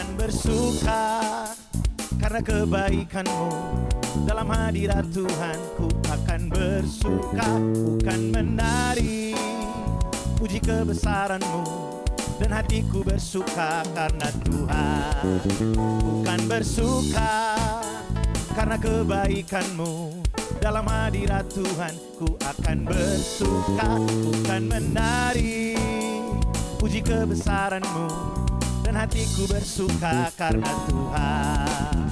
kan bersuka karena kebaikan-Mu. Dalam hadirat Tuhan ku akan bersuka, bukan menari, puji kebesaran-Mu. Dan hatiku bersuka karena Tuhan. Bukan bersuka karena kebaikan-Mu. Dalam hadirat Tuhan ku akan bersuka, bukan menari, puji kebesaran-Mu. Dan hatiku bersuka karena Tuhan.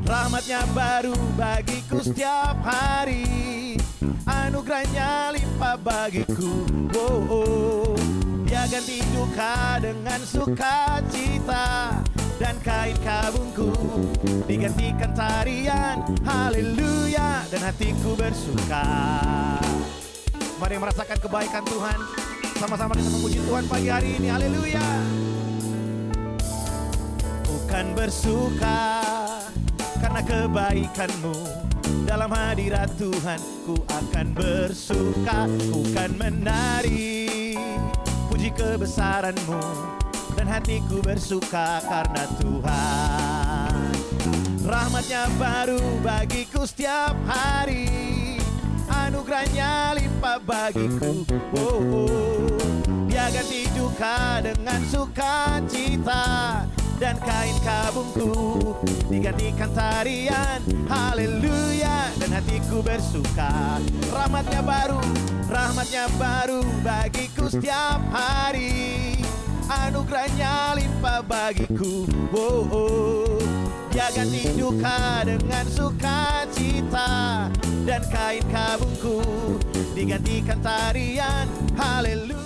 Rahmat-Nya baru bagiku setiap hari, anugerah-Nya limpah bagiku. Dia ganti duka dengan sukacita, dan kain kabungku digantikan tarian. Haleluya, dan hatiku bersuka. Mari merasakan kebaikan Tuhan. Sama-sama kita memuji Tuhan pagi hari ini. Haleluya. Bukan bersuka karena kebaikan-Mu. Dalam hadirat Tuhan ku akan bersuka, bukan menari, puji kebesaran-Mu. Dan hatiku bersuka karena Tuhan. Rahmat-Nya baru bagiku setiap hari, anugerah-Nya limpah bagiku. Dia ganti duka dengan sukacita, dan kain kabungku digantikan tarian. Haleluya, dan hatiku bersuka. Rahmat-Nya baru bagiku setiap hari, anugerah-Nya limpah bagiku. Dia ganti duka dengan sukacita, dan kain kabungku digantikan tarian. Haleluya.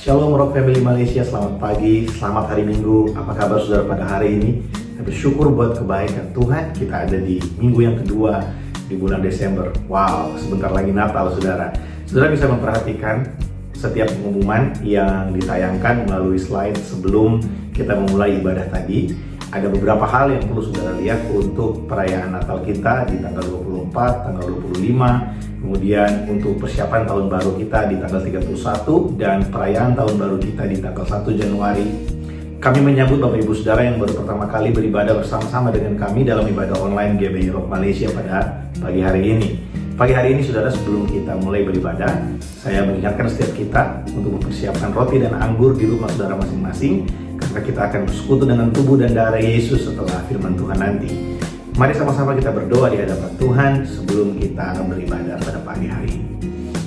Shalom Rock Family Malaysia, selamat pagi, selamat hari Minggu. Apa kabar saudara pada hari ini? Saya bersyukur buat kebaikan Tuhan. Kita ada di minggu yang kedua di bulan Desember. Wow, sebentar lagi Natal saudara. Saudara bisa memperhatikan setiap pengumuman yang ditayangkan melalui slide sebelum kita memulai ibadah tadi. Ada beberapa hal yang perlu saudara lihat untuk perayaan Natal kita di tanggal 24, tanggal 25. Kemudian untuk persiapan tahun baru kita di tanggal 31 dan perayaan tahun baru kita di tanggal 1 Januari. Kami menyambut Bapak Ibu Saudara yang baru pertama kali beribadah bersama-sama dengan kami dalam ibadah online GBI Rock Malaysia pada pagi hari ini. Pagi hari ini saudara, sebelum kita mulai beribadah, saya mengingatkan setiap kita untuk mempersiapkan roti dan anggur di rumah saudara masing-masing, karena kita akan bersekutu dengan tubuh dan darah Yesus setelah firman Tuhan nanti. Mari sama-sama kita berdoa di hadapan Tuhan sebelum kita beribadah pada pagi hari ini.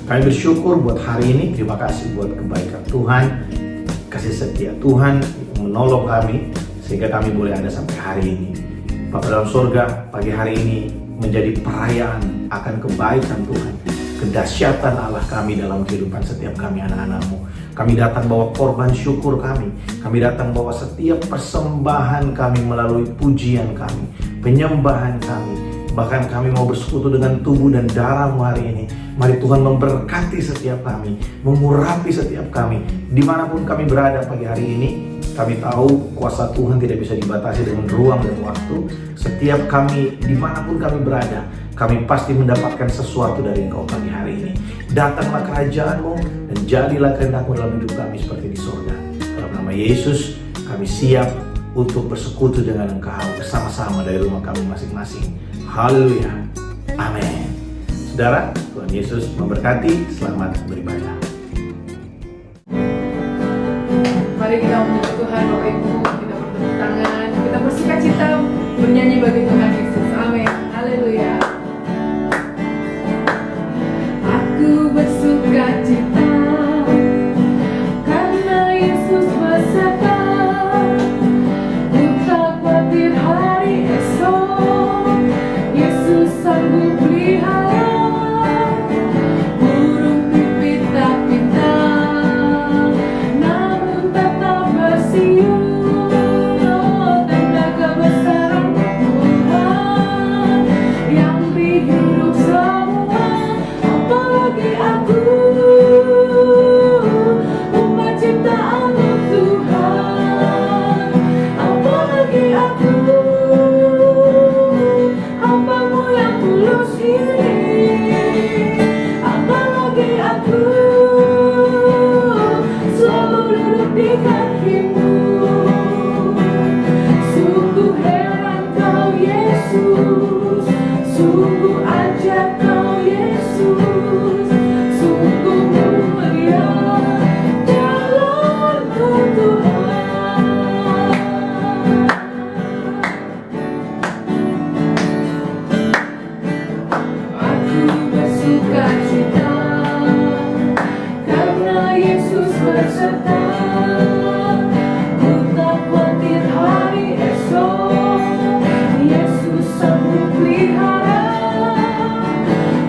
Kami bersyukur buat hari ini, terima kasih buat kebaikan Tuhan, kasih setia Tuhan menolong kami sehingga kami boleh ada sampai hari ini. Bapa dalam surga, pagi hari ini menjadi perayaan akan kebaikan Tuhan, kedahsyatan Allah kami dalam kehidupan setiap kami anak-anak-Mu. Kami datang bawa korban syukur kami datang bawa setiap persembahan kami melalui pujian kami, penyembahan kami. Bahkan kami mau bersekutu dengan tubuh dan darah-Mu hari ini. Mari Tuhan memberkati setiap kami, mengurapi setiap kami. Dimanapun kami berada pagi hari ini, kami tahu kuasa Tuhan tidak bisa dibatasi dengan ruang dan waktu. Setiap kami, dimanapun kami berada, kami pasti mendapatkan sesuatu dari Engkau pagi hari ini. Datanglah kerajaan-Mu dan jadilah kehendak-Mu dalam hidup kami seperti di surga. Dalam nama Yesus, kami siap untuk bersekutu dengan Engkau bersama-sama dari rumah kami masing-masing. Haleluya. Amin. Saudara, Tuhan Yesus memberkati. Selamat beribadah. Mari kita memuji Tuhan, Bapak Ibu. Kita bertepuk tangan, kita bersukacita bernyanyi bagi Tuhan Yesus. Amin. Haleluya. Aku bersukacita karena Yesus beserta. Ku tak khawatir hari esok. ajar kau Yesus, sungguh mulia jalanmu Tuhan. Aku bersuka cita karena Yesus berserta. Ku tak khawatir hari esok, Yesus sanggup pelihara.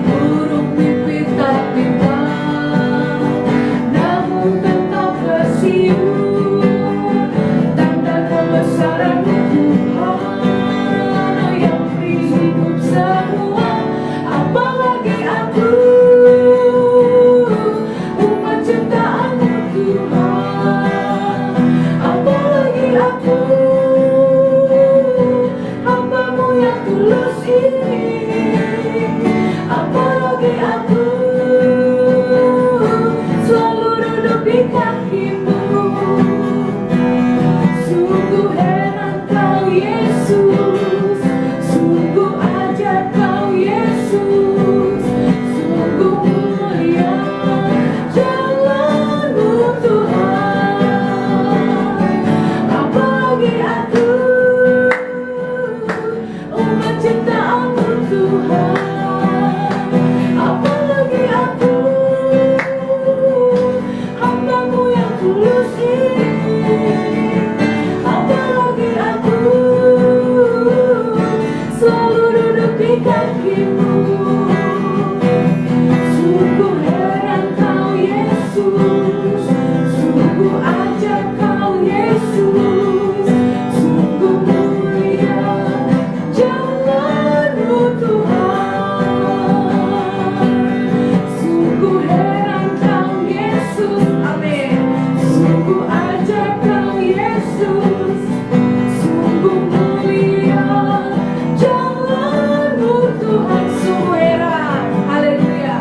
Burung pipit tak pintar, namun tetap bersiul. Tanda kebesaran-Mu Tuhan yang beri hidup semua. Apalagi aku, umat ciptaan-Mu Tuhan. Apalagi aku, hamba-Mu yang tulus ini. Apalagi aku, selalu duduk di kaki-Mu. Sungguh heran kau Yesus, sungguh ajar kau Yesus, sungguh mulia jalan-Mu Tuhan. Apalagi aku, umat ciptaan-Mu Tuhan. Apalagi aku, hamba-Mu yang tulus ini. Apalagi aku, selalu duduk di kaki-Mu. Sungguh heran kau Yesus, sungguh ajar kau Yesus, sungguh mulia jalan-Mu Tuhan. Sungguh heran kau Yesus, amin. Sungguh ajar kau Yesus, sungguh mulia jalan-Mu Tuhan. Sungguh heran, haleluya.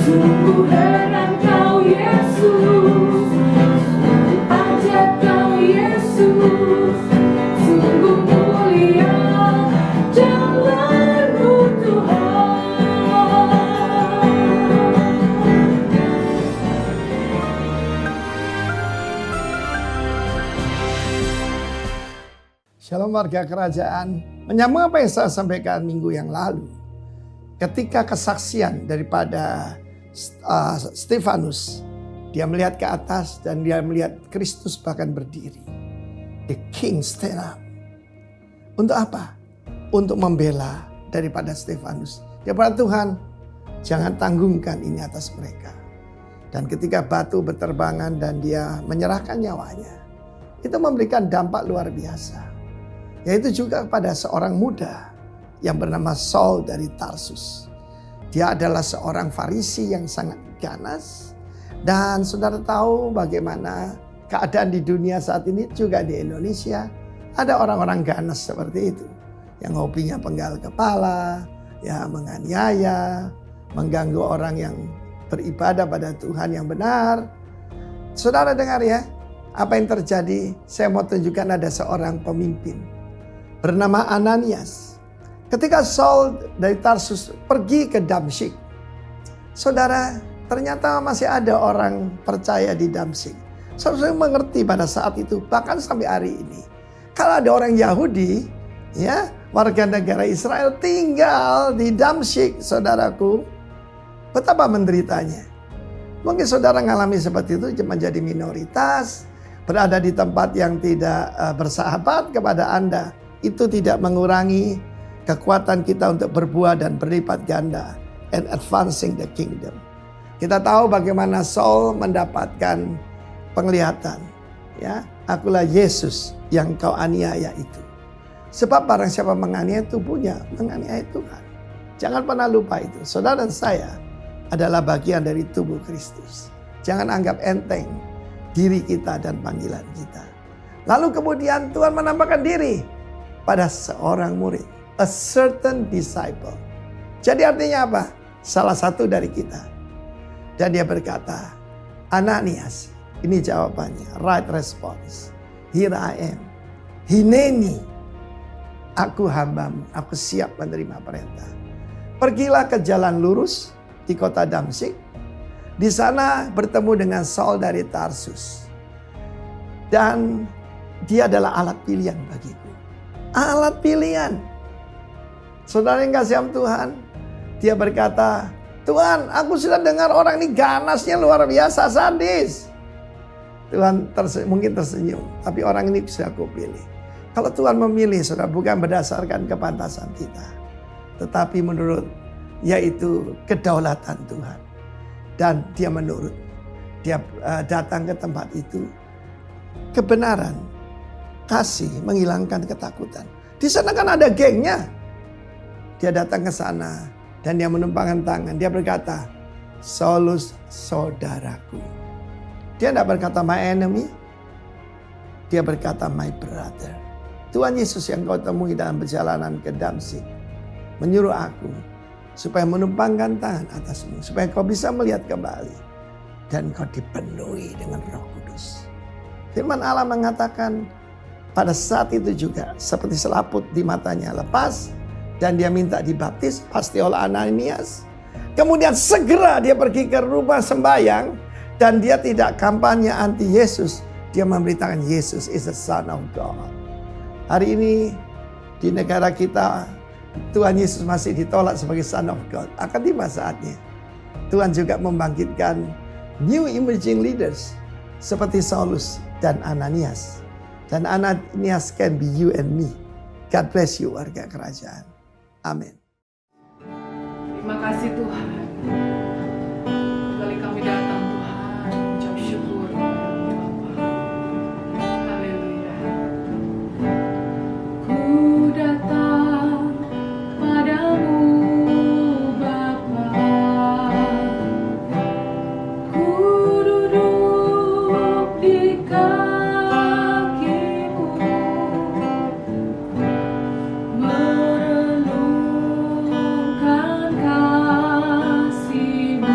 Sungguh heran kau Yesus, sungguh ajar kau Yesus, sungguh mulia jalan-Mu Tuhan. Shalom warga kerajaan. Menyambung apa yang saya sampaikan minggu yang lalu. Ketika kesaksian daripada Stefanus, dia melihat ke atas dan dia melihat Kristus bahkan berdiri. The King stand up. Untuk apa? Untuk membela daripada Stefanus. Ya Tuhan, jangan tanggungkan ini atas mereka. Dan ketika batu berterbangan dan dia menyerahkan nyawanya, itu memberikan dampak luar biasa. Yaitu juga kepada seorang muda yang bernama Saul dari Tarsus. Dia adalah seorang Farisi yang sangat ganas. Dan saudara tahu bagaimana keadaan di dunia saat ini juga di Indonesia. Ada orang-orang ganas seperti itu. Yang hobinya penggal kepala, ya menganiaya, mengganggu orang yang beribadah pada Tuhan yang benar. Saudara dengar ya, apa yang terjadi? Saya mau tunjukkan ada seorang pemimpin bernama Ananias. Ketika Saul dari Tarsus pergi ke Damsyik, saudara, ternyata masih ada orang percaya di Damsyik. Saudara mengerti pada saat itu, bahkan sampai hari ini, kalau ada orang Yahudi, ya warga negara Israel tinggal di Damsyik, saudaraku, betapa menderitanya. Mungkin saudara mengalami seperti itu, menjadi minoritas, berada di tempat yang tidak bersahabat kepada Anda. Itu tidak mengurangi kekuatan kita untuk berbuah dan berlipat ganda and advancing the kingdom. Kita tahu bagaimana Saul mendapatkan penglihatan. Ya, akulah Yesus yang kau aniaya itu. Sebab barang siapa menganiaya tubuhnya, menganiaya Tuhan. Jangan pernah lupa itu. Saudara dan saya adalah bagian dari tubuh Kristus. Jangan anggap enteng diri kita dan panggilan kita. Lalu kemudian Tuhan menampakkan diri pada seorang murid, a certain disciple. Jadi artinya apa? Salah satu dari kita. Dan dia berkata, Ananias, ini jawabannya, right response. Here I am. Hineni, aku hambamu, aku siap menerima perintah. Pergilah ke jalan lurus di kota Damsyik. Di sana bertemu dengan Saul dari Tarsus. Dan dia adalah alat pilihan bagiku. Alat pilihan. Saudara yang kasih Tuhan, dia berkata, Tuhan, aku sudah dengar orang ini ganasnya luar biasa, sadis. Tuhan mungkin tersenyum, tapi orang ini bisa aku pilih. Kalau Tuhan memilih, saudara, bukan berdasarkan kepantasan kita, tetapi menurut yaitu kedaulatan Tuhan. Dan dia menurut, dia datang ke tempat itu. Kebenaran, kasih menghilangkan ketakutan. Di sana kan ada gengnya. Dia datang ke sana dan dia menumpangkan tangan. Dia berkata, Saulus saudaraku. Dia tidak berkata my enemy. Dia berkata my brother. Tuhan Yesus yang kau temui dalam perjalanan ke Damsyik menyuruh aku supaya menumpangkan tangan atasmu, supaya kau bisa melihat kembali dan kau dipenuhi dengan Roh Kudus. Firman Allah mengatakan pada saat itu juga seperti selaput di matanya lepas dan dia minta dibaptis pasti oleh Ananias. Kemudian segera dia pergi ke rumah sembahyang dan dia tidak kampanye anti Yesus. Dia memberitakan Yesus is the Son of God. Hari ini di negara kita Tuhan Yesus masih ditolak sebagai Son of God. Akan tiba saatnya Tuhan juga membangkitkan new emerging leaders seperti Saulus dan Ananias. Dan Ananias can be you and me. God bless you warga kerajaan. Amin. Terima kasih Tuhan. Kembali kami datang Tuhan, ucap syukur kepada Bapa. Haleluya. Ku datang padamu Bapa. Ku duduk di kakimu, merenungkan kasih-Mu.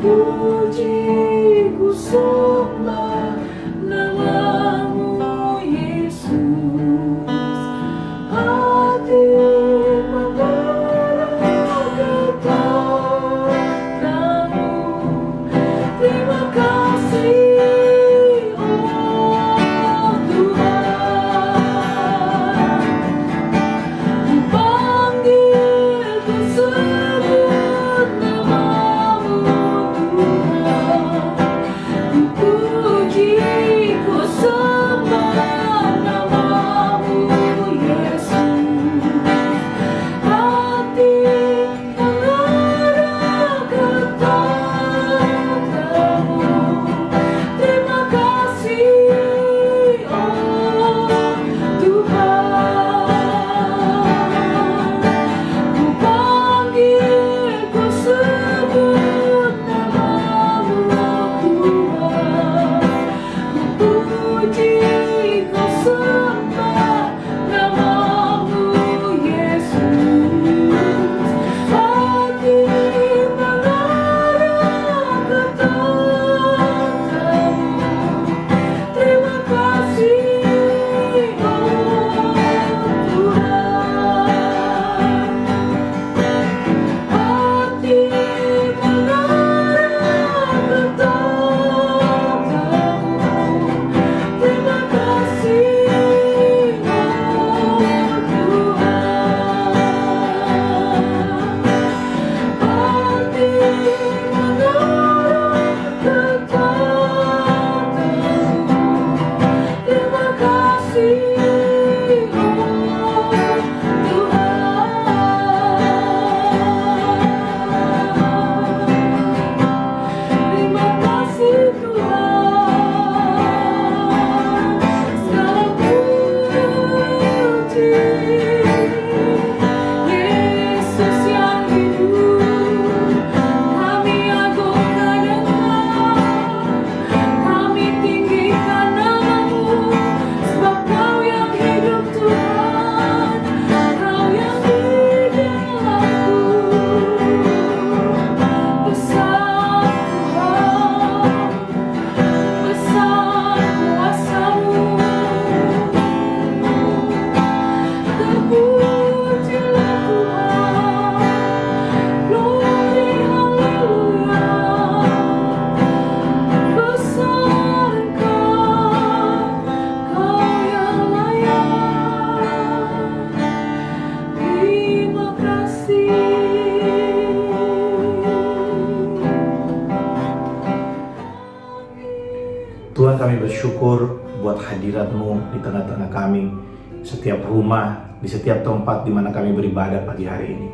puji, ku sembah namamu Yesus. Hati mengarah kata-Mu. Terima kasih, oh Tuhan. Ku panggil, ku sebut namamu Tuhan. Ku puji, ku sembah namamu Yesus. Hati mengarah kata-Mu. Terima kasih, oh Tuhan. Ku panggil, ku sebut namamu Tuhan. Ku puji, ku sembah namamu Yesus. Hati mengarah kata-Mu. Terima kasih, oh Tuhan. Hati mengarah kata-Mu. Terima kasih, oh Tuhan. Hati mengarah kata-Mu. Terima kasih, oh Tuhan. Terima kasih Tuhan. Segala puji, Yesus yang hidup. Kami agungkan Engkau, kami tinggikan namamu. Sebab Kau yang hidup Tuhan, Kau yang di dalamku. Besar Tuhan, besar kuasa-Mu. Terpujilah Tuhan, glory haleluya. Besar Engkau, Kau yang layak. Terima kasih. Tuhan, kami bersyukur buat hadirat-Mu di tengah-tengah kami, setiap rumah, di setiap tempat di mana kami beribadah pagi hari ini.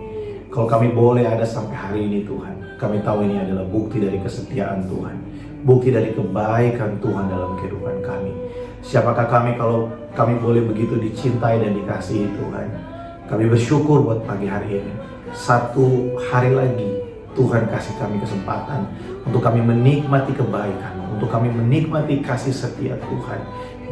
Kalau kami boleh ada sampai hari ini Tuhan, kami tahu ini adalah bukti dari kesetiaan Tuhan, bukti dari kebaikan Tuhan dalam kehidupan kami. Siapakah kami kalau kami boleh begitu dicintai dan dikasihi Tuhan? Kami bersyukur buat pagi hari ini. Satu hari lagi Tuhan kasih kami kesempatan untuk kami menikmati kebaikan-Mu, untuk kami menikmati kasih setia Tuhan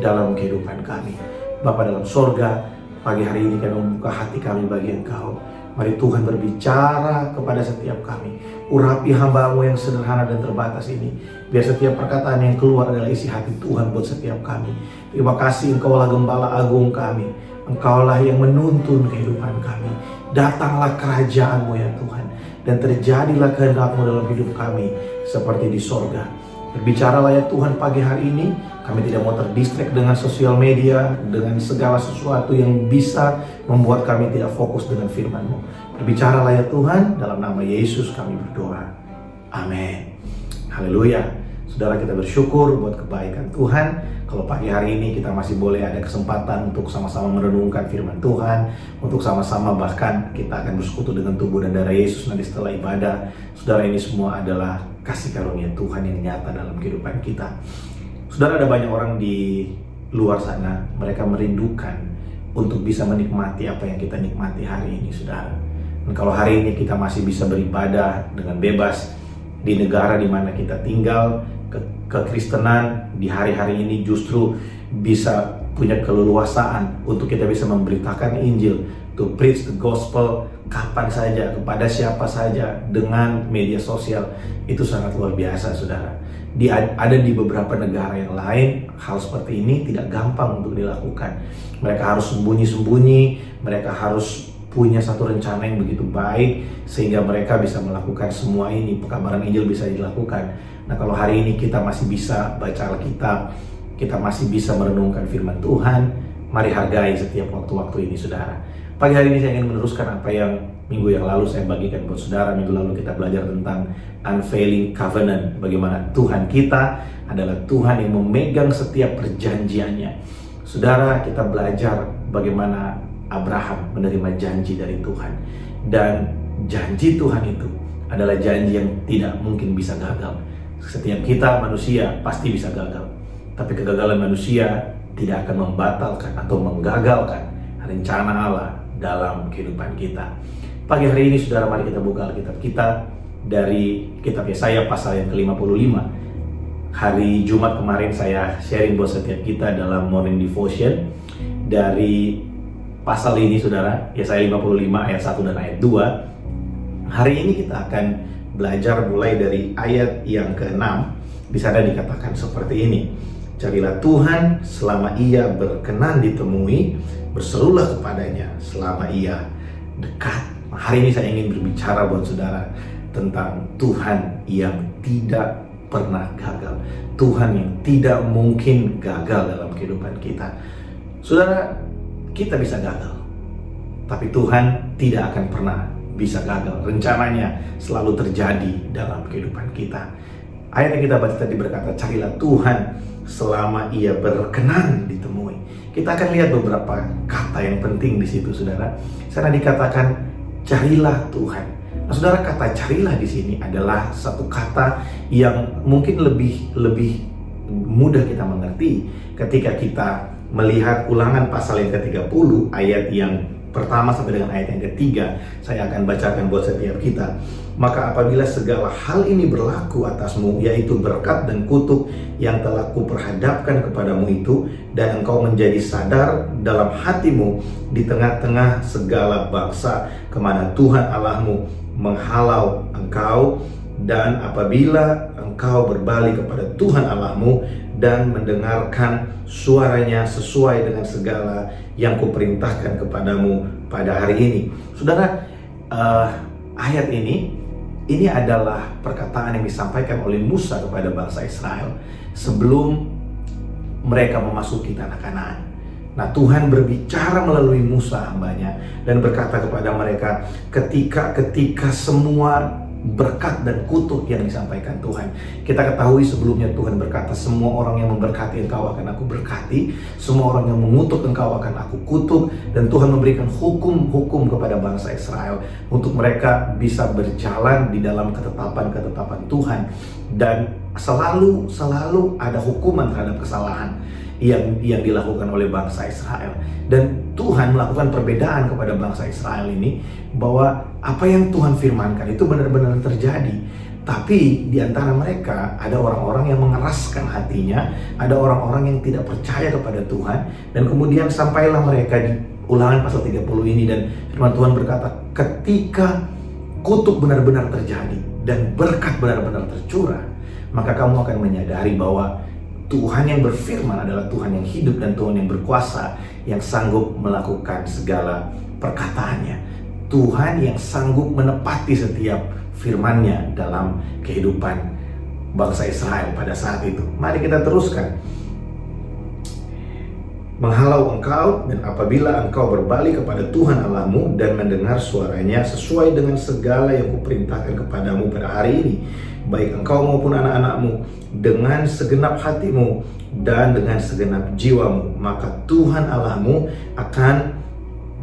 dalam kehidupan kami. Bapa dalam sorga, pagi hari ini kami membuka hati kami bagi Engkau. Mari Tuhan berbicara kepada setiap kami. Urapi hamba-Mu yang sederhana dan terbatas ini. Biar setiap perkataan yang keluar adalah isi hati Tuhan buat setiap kami. Terima kasih, Engkaulah Gembala Agung kami. Engkaulah yang menuntun kehidupan kami. Datanglah kerajaan-Mu ya Tuhan, dan terjadilah kehendak-Mu dalam hidup kami seperti di sorga. Berbicaralah ya Tuhan pagi hari ini. Kami tidak mau terdistract dengan sosial media, dengan segala sesuatu yang bisa membuat kami tidak fokus dengan firman-Mu. Berbicaralah ya Tuhan, dalam nama Yesus kami berdoa. Amin. Haleluya. Saudara, kita bersyukur buat kebaikan Tuhan. Kalau pagi hari ini kita masih boleh ada kesempatan untuk sama-sama merenungkan firman Tuhan, untuk sama-sama bahkan kita akan bersekutu dengan tubuh dan darah Yesus nanti setelah ibadah. Saudara, ini semua adalah kasih karunia Tuhan yang nyata dalam kehidupan kita. Saudara, ada banyak orang di luar sana, mereka merindukan untuk bisa menikmati apa yang kita nikmati hari ini, saudara. Dan kalau hari ini kita masih bisa beribadah dengan bebas di negara di mana kita tinggal, kekristenan di hari-hari ini justru bisa punya keleluasaan untuk kita bisa memberitakan Injil to preach the gospel kapan saja, kepada siapa saja, dengan media sosial. Itu sangat luar biasa, saudara. Ada di beberapa negara yang lain, hal seperti ini tidak gampang untuk dilakukan. Mereka harus sembunyi-sembunyi, mereka harus punya satu rencana yang begitu baik, sehingga mereka bisa melakukan semua ini, pekabaran Injil bisa dilakukan. Nah, kalau hari ini kita masih bisa baca Alkitab, kita masih bisa merenungkan firman Tuhan, mari hargai setiap waktu-waktu ini, saudara. Pagi hari ini saya ingin meneruskan apa yang minggu yang lalu saya bagikan buat saudara. Minggu lalu kita belajar tentang unfailing covenant, bagaimana Tuhan kita adalah Tuhan yang memegang setiap perjanjiannya. Saudara, kita belajar bagaimana Abraham menerima janji dari Tuhan, dan janji Tuhan itu adalah janji yang tidak mungkin bisa gagal. Setiap kita manusia pasti bisa gagal, tapi kegagalan manusia tidak akan membatalkan atau menggagalkan rencana Allah dalam kehidupan kita. Pagi hari ini, saudara, mari kita buka Alkitab kita dari kitab Yesaya pasal yang ke-55. Hari Jumat kemarin saya sharing buat setiap kita dalam morning devotion dari pasal ini, saudara, Yesaya 55 ayat 1 dan ayat 2. Hari ini kita akan belajar mulai dari ayat yang ke-6. Di sana dikatakan seperti ini: carilah Tuhan selama Ia berkenan ditemui, berserulah kepadanya selama Ia dekat. Hari ini saya ingin berbicara buat saudara tentang Tuhan yang tidak pernah gagal, Tuhan yang tidak mungkin gagal dalam kehidupan kita. Saudara, kita bisa gagal, tapi Tuhan tidak akan pernah bisa gagal. Rencananya selalu terjadi dalam kehidupan kita. Ayat yang kita baca tadi berkata, carilah Tuhan selama Ia berkenan ditemui. Kita akan lihat beberapa kata yang penting di situ, saudara. Sana dikatakan carilah Tuhan. Nah, saudara, kata carilah di sini adalah satu kata yang mungkin lebih mudah kita mengerti ketika kita melihat Ulangan pasal yang ke-30 ayat yang pertama sampai dengan ayat yang ketiga. Saya akan bacakan buat setiap kita. Maka apabila segala hal ini berlaku atasmu, yaitu berkat dan kutuk yang telah kuperhadapkan kepadamu itu, dan engkau menjadi sadar dalam hatimu di tengah-tengah segala bangsa kemana Tuhan Allahmu menghalau engkau, dan apabila engkau berbalik kepada Tuhan Allahmu dan mendengarkan suaranya sesuai dengan segala yang kuperintahkan kepadamu pada hari ini. Saudara, ayat ini adalah perkataan yang disampaikan oleh Musa kepada bangsa Israel sebelum mereka memasuki tanah Kanaan. Nah, Tuhan berbicara melalui Musa hambanya dan berkata kepada mereka ketika semua berkat dan kutuk yang disampaikan Tuhan. Kita ketahui sebelumnya Tuhan berkata, semua orang yang memberkati engkau akan aku berkati, semua orang yang mengutuk engkau akan aku kutuk. Dan Tuhan memberikan hukum-hukum kepada bangsa Israel untuk mereka bisa berjalan di dalam ketetapan-ketetapan Tuhan. Dan selalu ada hukuman terhadap kesalahan yang dilakukan oleh bangsa Israel. Dan Tuhan melakukan perbedaan kepada bangsa Israel ini, bahwa apa yang Tuhan firmankan itu benar-benar terjadi. Tapi di antara mereka ada orang-orang yang mengeraskan hatinya, ada orang-orang yang tidak percaya kepada Tuhan. Dan kemudian sampailah mereka di Ulangan pasal 30 ini, dan firman Tuhan berkata, ketika kutuk benar-benar terjadi dan berkat benar-benar tercurah, maka kamu akan menyadari bahwa Tuhan yang berfirman adalah Tuhan yang hidup dan Tuhan yang berkuasa, yang sanggup melakukan segala perkataannya. Tuhan yang sanggup menepati setiap firman-Nya dalam kehidupan bangsa Israel pada saat itu. Mari kita teruskan. Menghalau engkau, dan apabila engkau berbalik kepada Tuhan Allahmu dan mendengar suaranya sesuai dengan segala yang kuperintahkan kepadamu pada hari ini, baik engkau maupun anak-anakmu, dengan segenap hatimu dan dengan segenap jiwamu, maka Tuhan Allahmu akan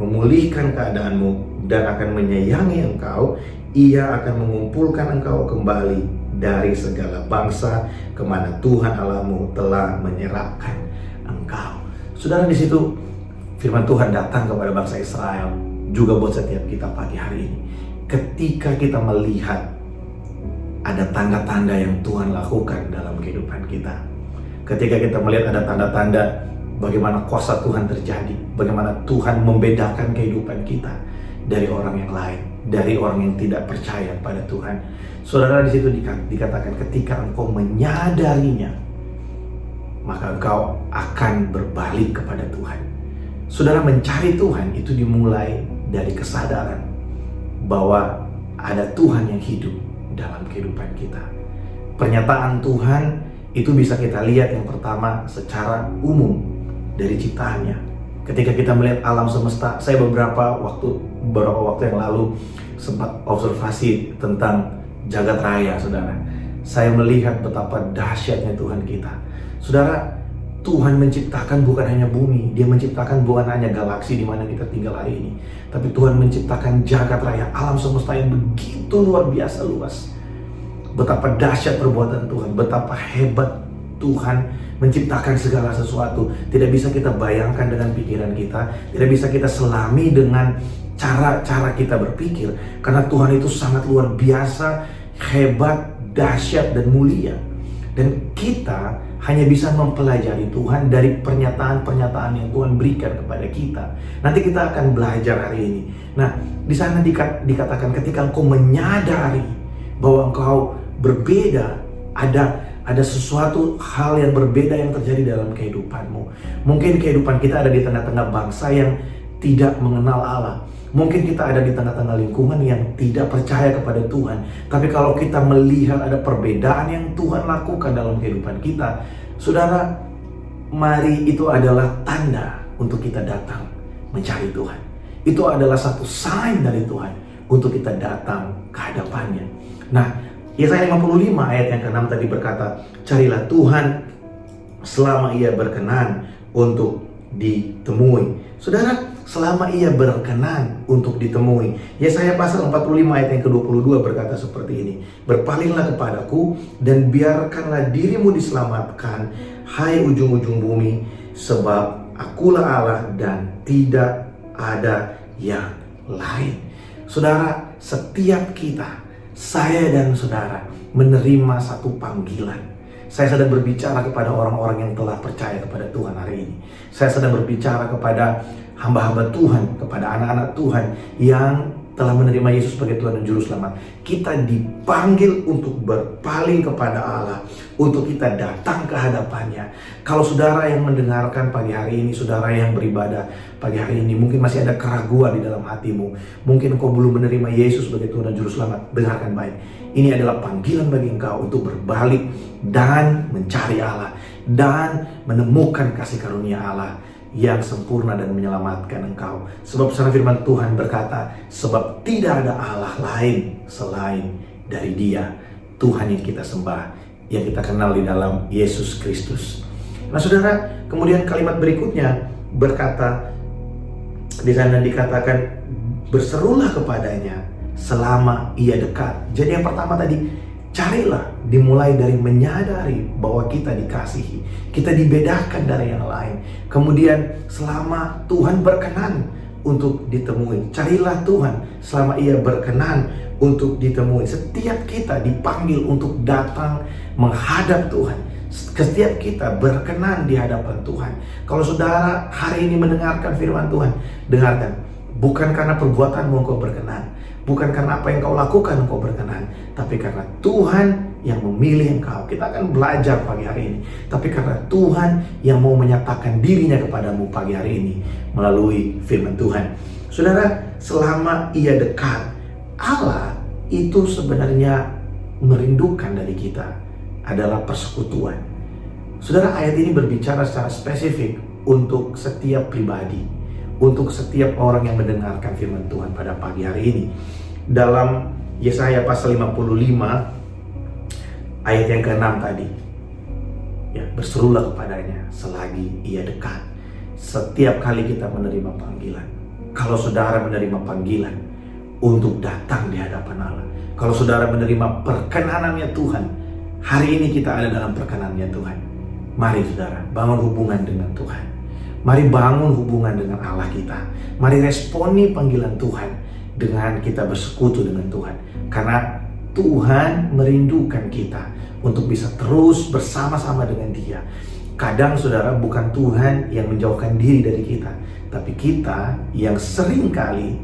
memulihkan keadaanmu dan akan menyayangi engkau. Ia akan mengumpulkan engkau kembali dari segala bangsa kemana Tuhan Allahmu telah menyerahkan engkau. Saudara, di situ firman Tuhan datang kepada bangsa Israel, juga buat setiap kita pagi hari ini. Ketika kita melihat ada tanda-tanda yang Tuhan lakukan dalam kehidupan kita, ketika kita melihat ada tanda-tanda bagaimana kuasa Tuhan terjadi, bagaimana Tuhan membedakan kehidupan kita dari orang yang lain, dari orang yang tidak percaya pada Tuhan. Saudara, di situ dikatakan ketika engkau menyadarinya, maka engkau akan berbalik kepada Tuhan. Saudara, mencari Tuhan itu dimulai dari kesadaran bahwa ada Tuhan yang hidup dalam kehidupan kita. Pernyataan Tuhan itu bisa kita lihat yang pertama secara umum dari ciptaannya. Ketika kita melihat alam semesta, saya beberapa waktu yang lalu sempat observasi tentang jagat raya, saudara. Saya melihat betapa dahsyatnya Tuhan kita. Saudara, Tuhan menciptakan bukan hanya bumi, Dia menciptakan bukan hanya galaksi di mana kita tinggal hari ini, tapi Tuhan menciptakan jagat raya, alam semesta yang begitu luar biasa luas. Betapa dahsyat perbuatan Tuhan, betapa hebat Tuhan menciptakan segala sesuatu. Tidak bisa kita bayangkan dengan pikiran kita, tidak bisa kita selami dengan cara-cara kita berpikir, karena Tuhan itu sangat luar biasa, hebat, dahsyat, dan mulia. Dan kita hanya bisa mempelajari Tuhan dari pernyataan-pernyataan yang Tuhan berikan kepada kita. Nanti kita akan belajar hari ini. Nah, di sana dikatakan ketika engkau menyadari bahwa engkau berbeda, ada sesuatu hal yang berbeda yang terjadi dalam kehidupanmu. Mungkin kehidupan kita ada di tengah-tengah bangsa yang tidak mengenal Allah. Mungkin kita ada di tengah-tengah lingkungan yang tidak percaya kepada Tuhan. Tapi kalau kita melihat ada perbedaan yang Tuhan lakukan dalam kehidupan kita, saudara, mari itu adalah tanda untuk kita datang mencari Tuhan. Itu adalah satu sign dari Tuhan untuk kita datang ke hadapannya. Nah, Yesaya 55 ayat yang ke-6 tadi berkata, carilah Tuhan selama Ia berkenan untuk ditemui. Saudara, selama Ia berkenan untuk ditemui. Yesaya pasal 45 ayat yang ke-22 berkata seperti ini. Berpalinglah kepadaku dan biarkanlah dirimu diselamatkan, hai ujung-ujung bumi, sebab akulah Allah dan tidak ada yang lain. Saudara, setiap kita, saya dan saudara, menerima satu panggilan. Saya sedang berbicara kepada orang-orang yang telah percaya kepada Tuhan hari ini. Saya sedang berbicara kepada hamba-hamba Tuhan, kepada anak-anak Tuhan yang telah menerima Yesus sebagai Tuhan dan Juru Selamat. Kita dipanggil untuk berpaling kepada Allah, untuk kita datang ke hadapannya. Kalau saudara yang mendengarkan pagi hari ini, saudara yang beribadah pagi hari ini, mungkin masih ada keraguan di dalam hatimu. Mungkin engkau belum menerima Yesus sebagai Tuhan dan Juru Selamat. Dengarkan baik. Ini adalah panggilan bagi engkau untuk berbalik dan mencari Allah, dan menemukan kasih karunia Allah yang sempurna dan menyelamatkan engkau. Sebab sana firman Tuhan berkata, sebab tidak ada Allah lain selain dari Dia, Tuhan yang kita sembah, yang kita kenal di dalam Yesus Kristus. Nah saudara, kemudian kalimat berikutnya berkata, di sana dikatakan, berserulah kepadanya selama Ia dekat. Jadi yang pertama tadi, carilah, dimulai dari menyadari bahwa kita dikasihi, kita dibedakan dari yang lain. Kemudian selama Tuhan berkenan untuk ditemui, carilah Tuhan selama Ia berkenan untuk ditemui. Setiap kita dipanggil untuk datang menghadap Tuhan. Setiap kita berkenan di hadapan Tuhan. Kalau saudara hari ini mendengarkan firman Tuhan, dengarkan, bukan karena perbuatanmu engkau berkenan, bukan karena apa yang kau lakukan engkau berkenan, tapi karena Tuhan yang memilih engkau. Kita akan belajar pagi hari ini. Tapi karena Tuhan yang mau menyatakan dirinya kepadamu pagi hari ini melalui firman Tuhan. Saudara, selama Ia dekat, Allah itu sebenarnya merindukan dari kita adalah persekutuan. Saudara, ayat ini berbicara secara spesifik untuk setiap pribadi, untuk setiap orang yang mendengarkan firman Tuhan pada pagi hari ini. Dalam Yesaya pasal 55 ayat yang ke-6 tadi, ya, berserulah kepadanya selagi Ia dekat. Setiap kali kita menerima panggilan, kalau saudara menerima panggilan untuk datang di hadapan Allah, kalau saudara menerima perkenanannya Tuhan, hari ini kita ada dalam perkenanannya Tuhan. Mari saudara, bangun hubungan dengan Tuhan. Mari bangun hubungan dengan Allah kita. Mari responi panggilan Tuhan dengan kita bersekutu dengan Tuhan. Karena Tuhan merindukan kita untuk bisa terus bersama-sama dengan Dia. Kadang saudara, bukan Tuhan yang menjauhkan diri dari kita, tapi kita yang sering kali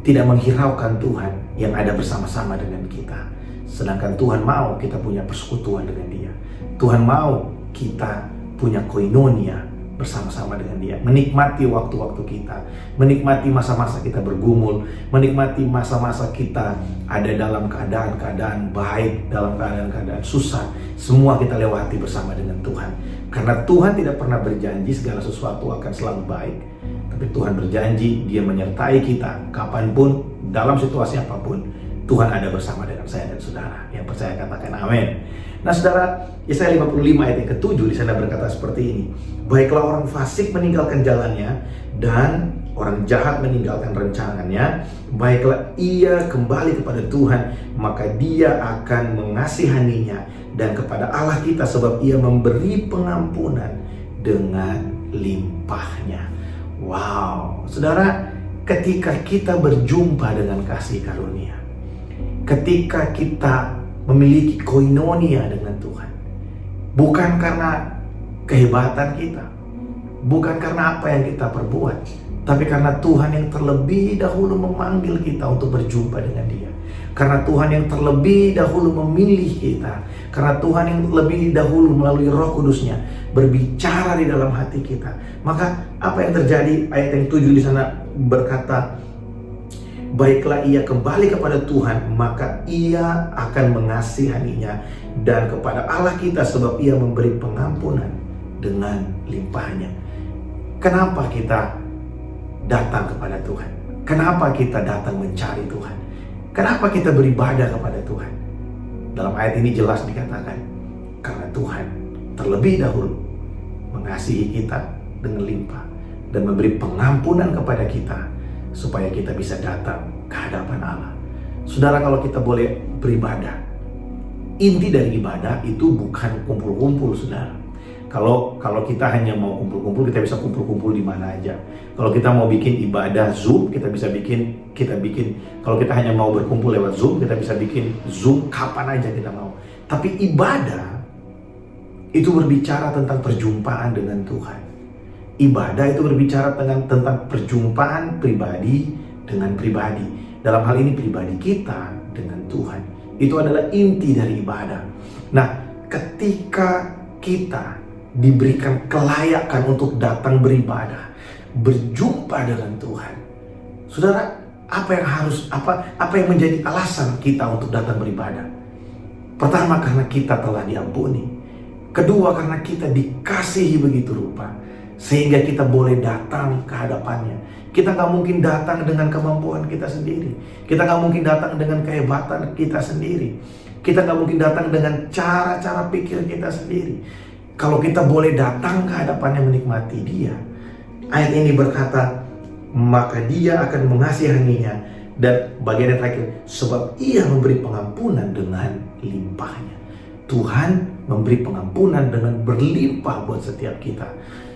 tidak menghiraukan Tuhan yang ada bersama-sama dengan kita. Sedangkan Tuhan mau kita punya persekutuan dengan Dia. Tuhan mau kita punya koinonia bersama-sama dengan Dia, menikmati waktu-waktu kita, menikmati masa-masa kita bergumul, menikmati masa-masa kita ada dalam keadaan-keadaan baik, dalam keadaan-keadaan susah, semua kita lewati bersama dengan Tuhan. Karena Tuhan tidak pernah berjanji segala sesuatu akan selalu baik, tapi Tuhan berjanji Dia menyertai kita kapanpun, dalam situasi apapun. Tuhan ada bersama dengan saya dan saudara. Yang percaya katakan amin. Nah saudara, Yesaya 55 ayat yang ke-7 di sana berkata seperti ini. Baiklah orang fasik meninggalkan jalannya dan orang jahat meninggalkan rencananya. Baiklah ia kembali kepada Tuhan, maka Dia akan mengasihaninya, dan kepada Allah kita sebab Ia memberi pengampunan dengan limpahnya. Wow, saudara, ketika kita berjumpa dengan kasih karunia, ketika kita memiliki koinonia dengan Tuhan, bukan karena kehebatan kita, bukan karena apa yang kita perbuat, tapi karena Tuhan yang terlebih dahulu memanggil kita untuk berjumpa dengan Dia, karena Tuhan yang terlebih dahulu memilih kita, karena Tuhan yang terlebih dahulu melalui Roh Kudus-Nya berbicara di dalam hati kita. Maka apa yang terjadi? Ayat yang 7 di sana berkata, baiklah ia kembali kepada Tuhan, maka Ia akan mengasihaninya, dan kepada Allah kita sebab Ia memberi pengampunan dengan limpahnya. Kenapa kita datang kepada Tuhan? Kenapa kita datang mencari Tuhan? Kenapa kita beribadah kepada Tuhan? Dalam ayat ini jelas dikatakan, karena Tuhan terlebih dahulu mengasihi kita dengan limpah dan memberi pengampunan kepada kita, supaya kita bisa datang ke hadapan Allah. Saudara, kalau kita boleh beribadah, inti dari ibadah itu bukan kumpul-kumpul, saudara. Kalau kita hanya mau kumpul-kumpul, kita bisa kumpul-kumpul di mana aja. Kalau kita mau bikin ibadah Zoom, kita bikin. Kalau kita hanya mau berkumpul lewat Zoom, kita bisa bikin Zoom kapan aja kita mau. Tapi ibadah itu berbicara tentang perjumpaan dengan Tuhan. Ibadah itu berbicara tentang perjumpaan pribadi dengan pribadi. Dalam hal ini pribadi kita dengan Tuhan. Itu adalah inti dari ibadah. Nah, ketika kita diberikan kelayakan untuk datang beribadah, berjumpa dengan Tuhan, saudara, apa yang menjadi alasan kita untuk datang beribadah? Pertama, karena kita telah diampuni. Kedua, karena kita dikasihi begitu rupa, sehingga kita boleh datang ke hadapannya. Kita gak mungkin datang dengan kemampuan kita sendiri. Kita gak mungkin datang dengan kehebatan kita sendiri. Kita gak mungkin datang dengan cara-cara pikir kita sendiri. Kalau kita boleh datang ke hadapannya menikmati Dia, ayat ini berkata, maka Dia akan mengasihaninya, dan bagian yang terakhir, sebab Ia memberi pengampunan dengan limpahnya. Tuhan memberi pengampunan dengan berlimpah buat setiap kita.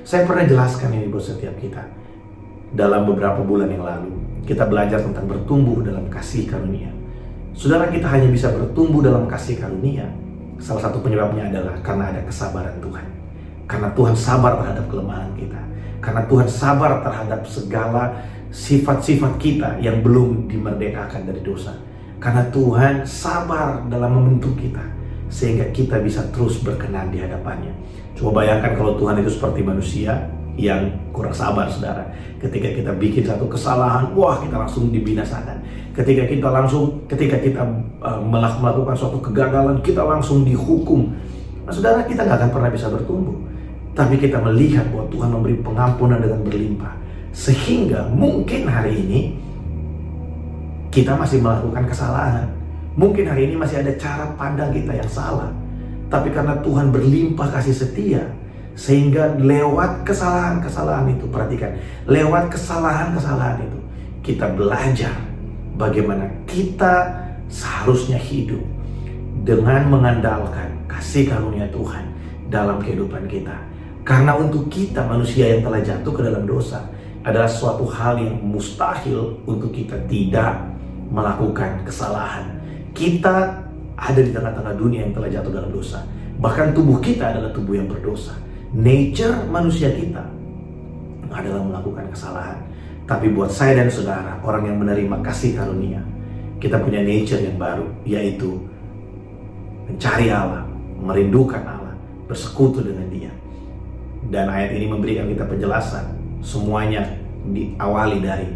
Saya pernah jelaskan ini buat setiap kita. Dalam beberapa bulan yang lalu, kita belajar tentang bertumbuh dalam kasih karunia. Saudara, kita hanya bisa bertumbuh dalam kasih karunia. Salah satu penyebabnya adalah karena ada kesabaran Tuhan. Karena Tuhan sabar terhadap kelemahan kita. Karena Tuhan sabar terhadap segala sifat-sifat kita yang belum dimerdekakan dari dosa. Karena Tuhan sabar dalam membentuk kita, sehingga kita bisa terus berkenan di hadapannya. Coba bayangkan kalau Tuhan itu seperti manusia yang kurang sabar, saudara. Ketika kita bikin satu kesalahan, wah, kita langsung dibinasakan. Ketika kita melakukan suatu kegagalan, kita langsung dihukum. Nah, saudara, kita gak akan pernah bisa bertumbuh. Tapi kita melihat bahwa Tuhan memberi pengampunan dengan berlimpah, sehingga mungkin hari ini kita masih melakukan kesalahan. Mungkin hari ini masih ada cara pandang kita yang salah. Tapi karena Tuhan berlimpah kasih setia, sehingga lewat kesalahan-kesalahan itu, perhatikan, lewat kesalahan-kesalahan itu, kita belajar bagaimana kita seharusnya hidup dengan mengandalkan kasih karunia Tuhan dalam kehidupan kita. Karena untuk kita, manusia yang telah jatuh ke dalam dosa, adalah suatu hal yang mustahil untuk kita tidak melakukan kesalahan. Kita ada di tengah-tengah dunia yang telah jatuh dalam dosa. Bahkan tubuh kita adalah tubuh yang berdosa. Nature manusia kita adalah melakukan kesalahan. Tapi buat saya dan saudara, orang yang menerima kasih karunia, kita punya nature yang baru, yaitu mencari Allah, merindukan Allah, bersekutu dengan Dia. Dan ayat ini memberikan kita penjelasan. Semuanya diawali dari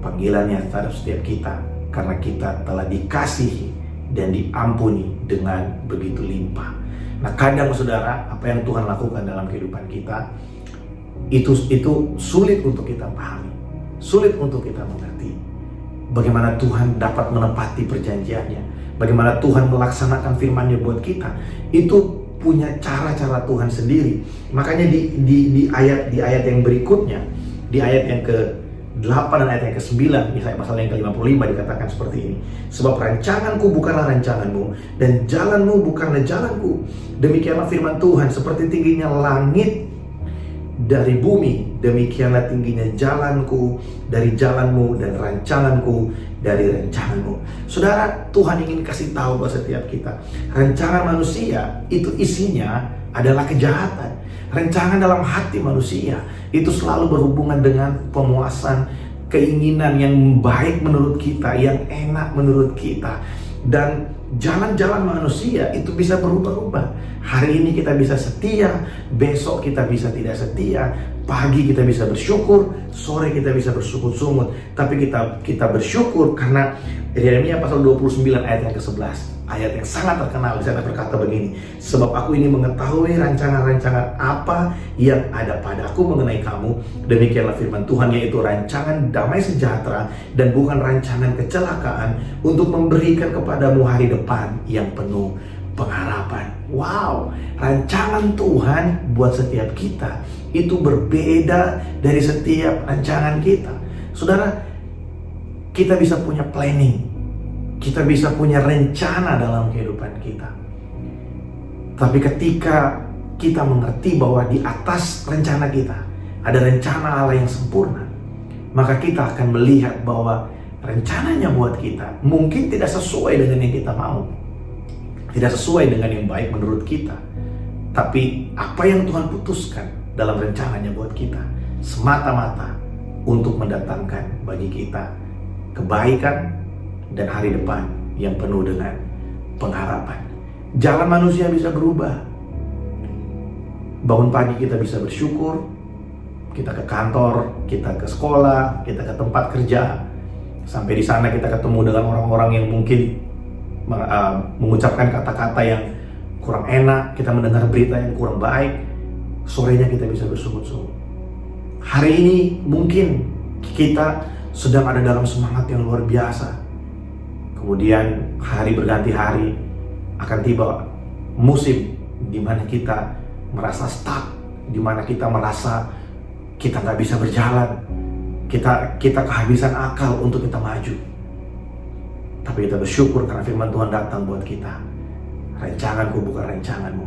panggilannya terhadap setiap kita, karena kita telah dikasihi dan diampuni dengan begitu limpah. Nah, kadang saudara, apa yang Tuhan lakukan dalam kehidupan kita itu sulit untuk kita pahami, sulit untuk kita mengerti. Bagaimana Tuhan dapat menepati perjanjiannya, bagaimana Tuhan melaksanakan firman-Nya buat kita, itu punya cara-cara Tuhan sendiri. Makanya di ayat yang berikutnya, di ayat yang ke-8 dan ayat yang ke-9, misalnya pasal yang ke-55 dikatakan seperti ini. Sebab rancanganku bukanlah rancanganmu, dan jalanmu bukanlah jalanku. Demikianlah firman Tuhan, seperti tingginya langit dari bumi, demikianlah tingginya jalanku dari jalanmu, dan rancanganku dari rancanganmu. Saudara, Tuhan ingin kasih tahu buat setiap kita, rancangan manusia itu isinya adalah kejahatan. Rancangan dalam hati manusia itu selalu berhubungan dengan pemuasan keinginan yang baik menurut kita, yang enak menurut kita. Dan jalan-jalan manusia itu bisa berubah-ubah. Hari ini kita bisa setia, besok kita bisa tidak setia, pagi kita bisa bersyukur, sore kita bisa bersungut-sungut. Tapi kita bersyukur karena Yeremia pasal 29 ayat yang ke-11, ayat yang sangat terkenal. Di sana berkata begini, sebab aku ini mengetahui rancangan-rancangan apa yang ada padaku mengenai kamu, demikianlah firman Tuhan, yaitu rancangan damai sejahtera dan bukan rancangan kecelakaan, untuk memberikan kepadamu hari depan yang penuh pengharapan. Wow, rancangan Tuhan buat setiap kita itu berbeda dari setiap rancangan kita. Saudara, kita bisa punya planning, kita bisa punya rencana dalam kehidupan kita. Tapi ketika kita mengerti bahwa di atas rencana kita ada rencana Allah yang sempurna, maka kita akan melihat bahwa rencananya buat kita mungkin tidak sesuai dengan yang kita mau, tidak sesuai dengan yang baik menurut kita. Tapi apa yang Tuhan putuskan dalam rencananya buat kita semata-mata untuk mendatangkan bagi kita kebaikan dan hari depan yang penuh dengan pengharapan. Jalan manusia bisa berubah. Bangun pagi kita bisa bersyukur, kita ke kantor, kita ke sekolah, kita ke tempat kerja. Sampai di sana kita ketemu dengan orang-orang yang mungkin mengucapkan kata-kata yang kurang enak, kita mendengar berita yang kurang baik. Sorenya kita bisa bersungut-sungut. Hari ini mungkin kita sedang ada dalam semangat yang luar biasa. Kemudian hari berganti hari, akan tiba musim di mana kita merasa stuck, di mana kita merasa kita nggak bisa berjalan, kita kehabisan akal untuk kita maju. Tapi kita bersyukur karena firman Tuhan datang buat kita. Rancanganku bukan rancanganmu,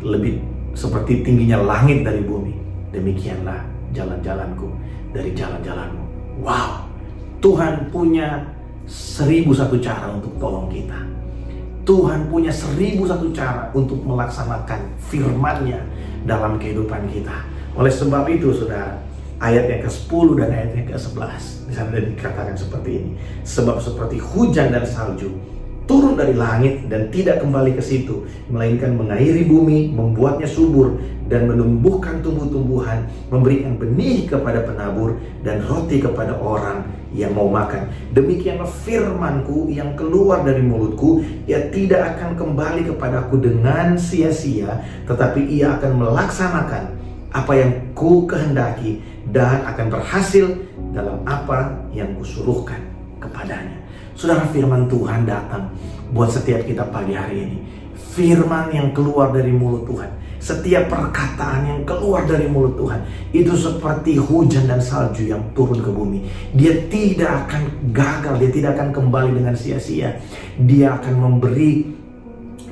lebih seperti tingginya langit dari bumi, demikianlah jalan-jalanku dari jalan-jalanmu. Wow, Tuhan punya 1001 cara untuk tolong kita. Tuhan punya 1001 cara untuk melaksanakan firman-Nya dalam kehidupan kita. Oleh sebab itu, saudara, ayat yang ke-10 dan ayat yang ke-11 di sana dikatakan seperti ini. Sebab seperti hujan dan salju turun dari langit dan tidak kembali ke situ, melainkan mengairi bumi, membuatnya subur dan menumbuhkan tumbuh-tumbuhan, memberikan benih kepada penabur dan roti kepada orang yang mau makan. Demikianlah firman-Ku yang keluar dari mulutku, ia tidak akan kembali kepadaku dengan sia-sia, tetapi ia akan melaksanakan apa yang Ku kehendaki dan akan berhasil dalam apa yang Kusuruhkan kepadanya. Saudara, firman Tuhan datang buat setiap kita pagi hari ini. Firman yang keluar dari mulut Tuhan, setiap perkataan yang keluar dari mulut Tuhan, itu seperti hujan dan salju yang turun ke bumi. Dia tidak akan gagal, dia tidak akan kembali dengan sia-sia. Dia akan memberi,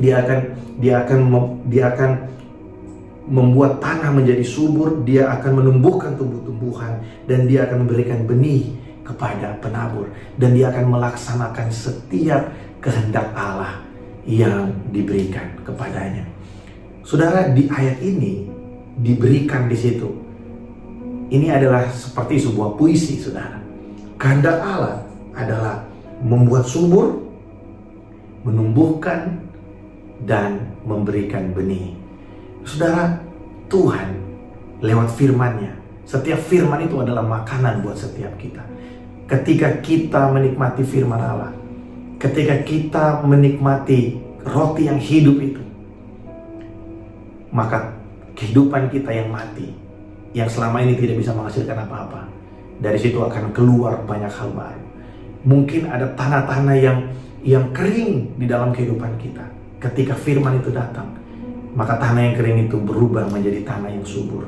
dia akan membuat tanah menjadi subur, dia akan menumbuhkan tumbuh-tumbuhan, dan dia akan memberikan benih kepada penabur, dan dia akan melaksanakan setiap kehendak Allah yang diberikan kepadanya. Saudara, di ayat ini diberikan di situ. Ini adalah seperti sebuah puisi, saudara. Kehendak Allah adalah membuat subur, menumbuhkan, dan memberikan benih. Saudara, Tuhan lewat firman-Nya, setiap firman itu adalah makanan buat setiap kita. Ketika kita menikmati firman Allah, ketika kita menikmati roti yang hidup itu, maka kehidupan kita yang mati, yang selama ini tidak bisa menghasilkan apa-apa, dari situ akan keluar banyak hal baru. Mungkin ada tanah-tanah yang kering di dalam kehidupan kita. Ketika firman itu datang, maka tanah yang kering itu berubah menjadi tanah yang subur,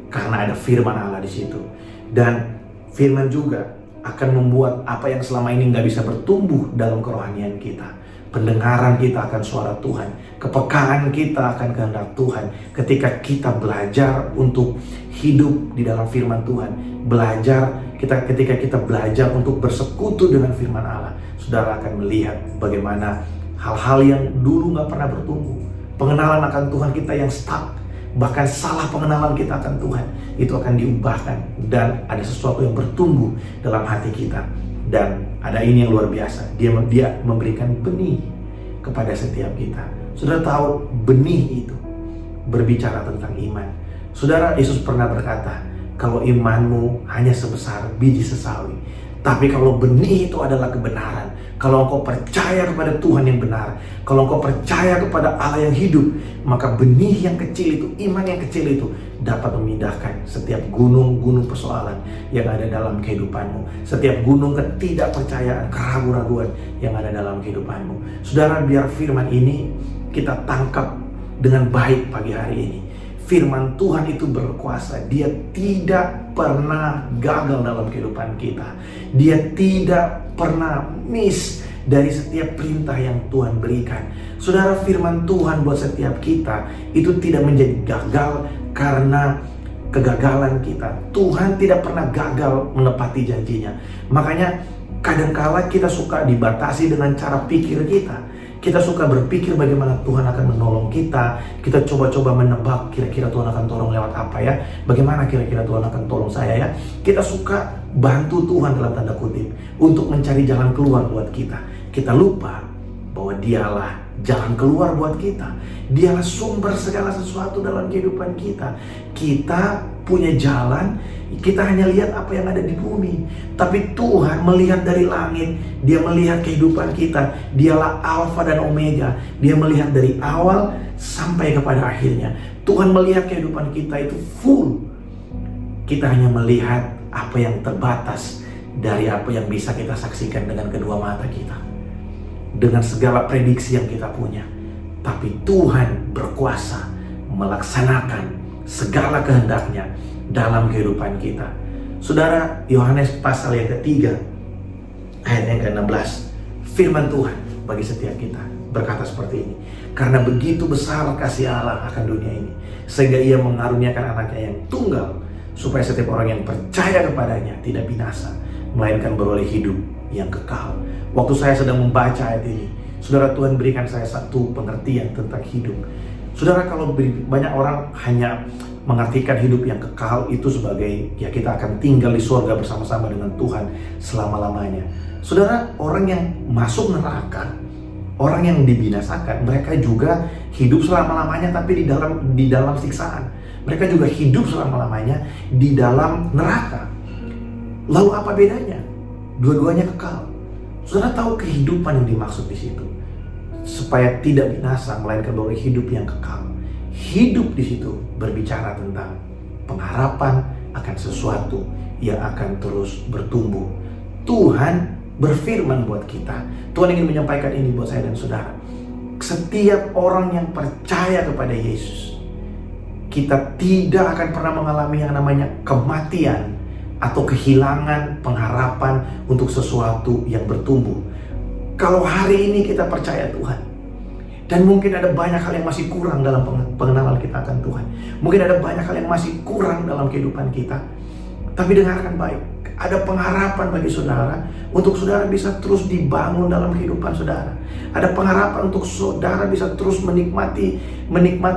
karena ada firman Allah di situ. Dan firman juga akan membuat apa yang selama ini nggak bisa bertumbuh dalam kerohanian kita. Pendengaran kita akan suara Tuhan, kepekaan kita akan kehendak Tuhan. Ketika kita belajar untuk hidup di dalam firman Tuhan, ketika kita belajar untuk bersekutu dengan firman Allah, saudara akan melihat bagaimana hal-hal yang dulu nggak pernah bertumbuh, pengenalan akan Tuhan kita yang stuck, bahkan salah pengenalan kita akan Tuhan, itu akan diubahkan dan ada sesuatu yang bertumbuh dalam hati kita. Dan ada ini yang luar biasa, dia memberikan benih kepada setiap kita. Saudara tahu, benih itu berbicara tentang iman. Saudara, Yesus pernah berkata, kalau imanmu hanya sebesar biji sesawi, tapi kalau benih itu adalah kebenaran, kalau engkau percaya kepada Tuhan yang benar, kalau engkau percaya kepada Allah yang hidup, maka benih yang kecil itu, iman yang kecil itu dapat memindahkan setiap gunung-gunung persoalan yang ada dalam kehidupanmu, setiap gunung ketidakpercayaan, keraguan-raguan yang ada dalam kehidupanmu. Saudara, biar firman ini kita tangkap dengan baik pagi hari ini. Firman Tuhan itu berkuasa. Dia tidak pernah gagal dalam kehidupan kita. Dia tidak pernah miss dari setiap perintah yang Tuhan berikan. Saudara, firman Tuhan buat setiap kita itu tidak menjadi gagal karena kegagalan kita. Tuhan tidak pernah gagal menepati janjinya. Makanya kadangkala kita suka dibatasi dengan cara pikir kita. Kita suka berpikir bagaimana Tuhan akan menolong kita. Kita coba-coba menebak kira-kira Tuhan akan tolong lewat apa ya. Bagaimana kira-kira Tuhan akan tolong saya ya. Kita suka bantu Tuhan dalam tanda kutip untuk mencari jalan keluar buat kita. Kita lupa bahwa Dialah jalan keluar buat kita. Dialah sumber segala sesuatu dalam kehidupan kita. Kita punya jalan, kita hanya lihat apa yang ada di bumi. Tapi Tuhan melihat dari langit. Dia melihat kehidupan kita. Dialah Alfa dan Omega. Dia melihat dari awal sampai kepada akhirnya. Tuhan melihat kehidupan kita itu full. Kita hanya melihat apa yang terbatas dari apa yang bisa kita saksikan dengan kedua mata kita, dengan segala prediksi yang kita punya. Tapi Tuhan berkuasa melaksanakan segala kehendaknya dalam kehidupan kita. Saudara, Yohanes pasal yang ketiga ayat yang ke-16, firman Tuhan bagi setiap kita berkata seperti ini. Karena begitu besar kasih Allah akan dunia ini, sehingga Ia mengaruniakan anaknya yang tunggal, supaya setiap orang yang percaya kepadanya tidak binasa, melainkan beroleh hidup yang kekal. Waktu saya sedang membaca ayat ini, saudara, Tuhan berikan saya satu pengertian tentang hidup. Saudara, kalau banyak orang hanya mengartikan hidup yang kekal itu sebagai ya kita akan tinggal di surga bersama-sama dengan Tuhan selama-lamanya. Saudara, orang yang masuk neraka, orang yang dibinasakan, mereka juga hidup selama-lamanya tapi di dalam siksaan. Mereka juga hidup selama-lamanya di dalam neraka. Lalu apa bedanya? Dua-duanya kekal. Saudara tahu kehidupan yang dimaksud di situ, supaya tidak binasa melainkan beroleh hidup yang kekal. Hidup di situ berbicara tentang pengharapan akan sesuatu yang akan terus bertumbuh. Tuhan berfirman buat kita. Tuhan ingin menyampaikan ini buat saya dan saudara. Setiap orang yang percaya kepada Yesus, kita tidak akan pernah mengalami yang namanya kematian atau kehilangan pengharapan untuk sesuatu yang bertumbuh. Kalau hari ini kita percaya Tuhan, dan mungkin ada banyak hal yang masih kurang dalam pengenalan kita akan Tuhan, mungkin ada banyak hal yang masih kurang dalam kehidupan kita, tapi dengarkan baik, Ada pengharapan bagi saudara untuk saudara bisa terus dibangun dalam kehidupan saudara. Ada pengharapan untuk saudara bisa terus menikmati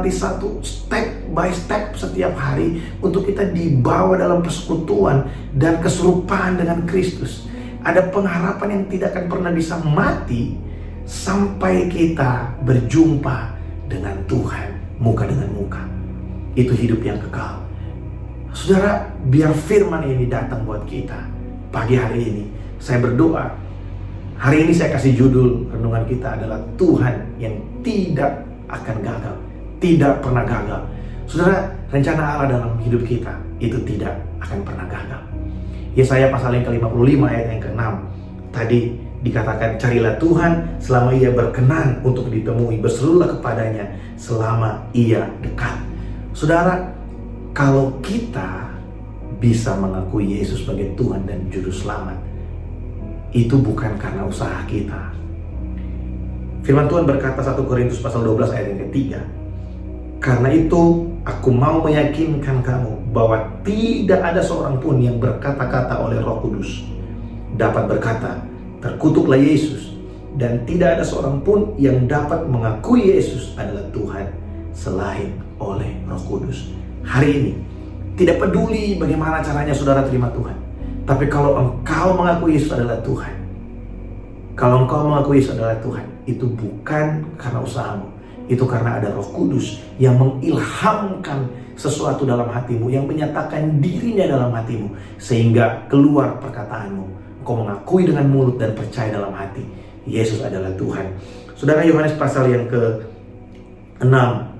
satu step by step setiap hari untuk kita dibawa dalam persekutuan dan keserupaan dengan Kristus. Ada pengharapan yang tidak akan pernah bisa mati sampai kita berjumpa dengan Tuhan muka dengan muka. Itu hidup yang kekal. Saudara, biar firman ini datang buat kita pagi hari ini. Saya berdoa, hari ini saya kasih judul renungan kita adalah Tuhan yang tidak akan gagal, tidak pernah gagal. Saudara, rencana Allah dalam hidup kita itu tidak akan pernah gagal. Yesaya pasal yang ke-55 ayat yang ke-6 tadi dikatakan, carilah Tuhan selama ia berkenan untuk ditemui, berserulah kepadanya selama ia dekat. Saudara, kalau kita bisa mengakui Yesus sebagai Tuhan dan Juru Selamat, itu bukan karena usaha kita. Firman Tuhan berkata 1 Korintus pasal 12 ayat yang ketiga, karena itu aku mau meyakinkan kamu bahwa tidak ada seorang pun yang berkata-kata oleh Roh Kudus dapat berkata, terkutuklah Yesus, dan tidak ada seorang pun yang dapat mengakui Yesus adalah Tuhan selain oleh Roh Kudus. Hari ini, tidak peduli bagaimana caranya saudara terima Tuhan, tapi kalau engkau mengakui Yesus adalah Tuhan, kalau engkau mengakui Yesus adalah Tuhan, itu bukan karena usahamu, itu karena ada Roh Kudus yang mengilhamkan sesuatu dalam hatimu, yang menyatakan dirinya dalam hatimu, sehingga keluar perkataanmu. Engkau mengakui dengan mulut dan percaya dalam hati Yesus adalah Tuhan. Saudara, Yohanes pasal yang ke-6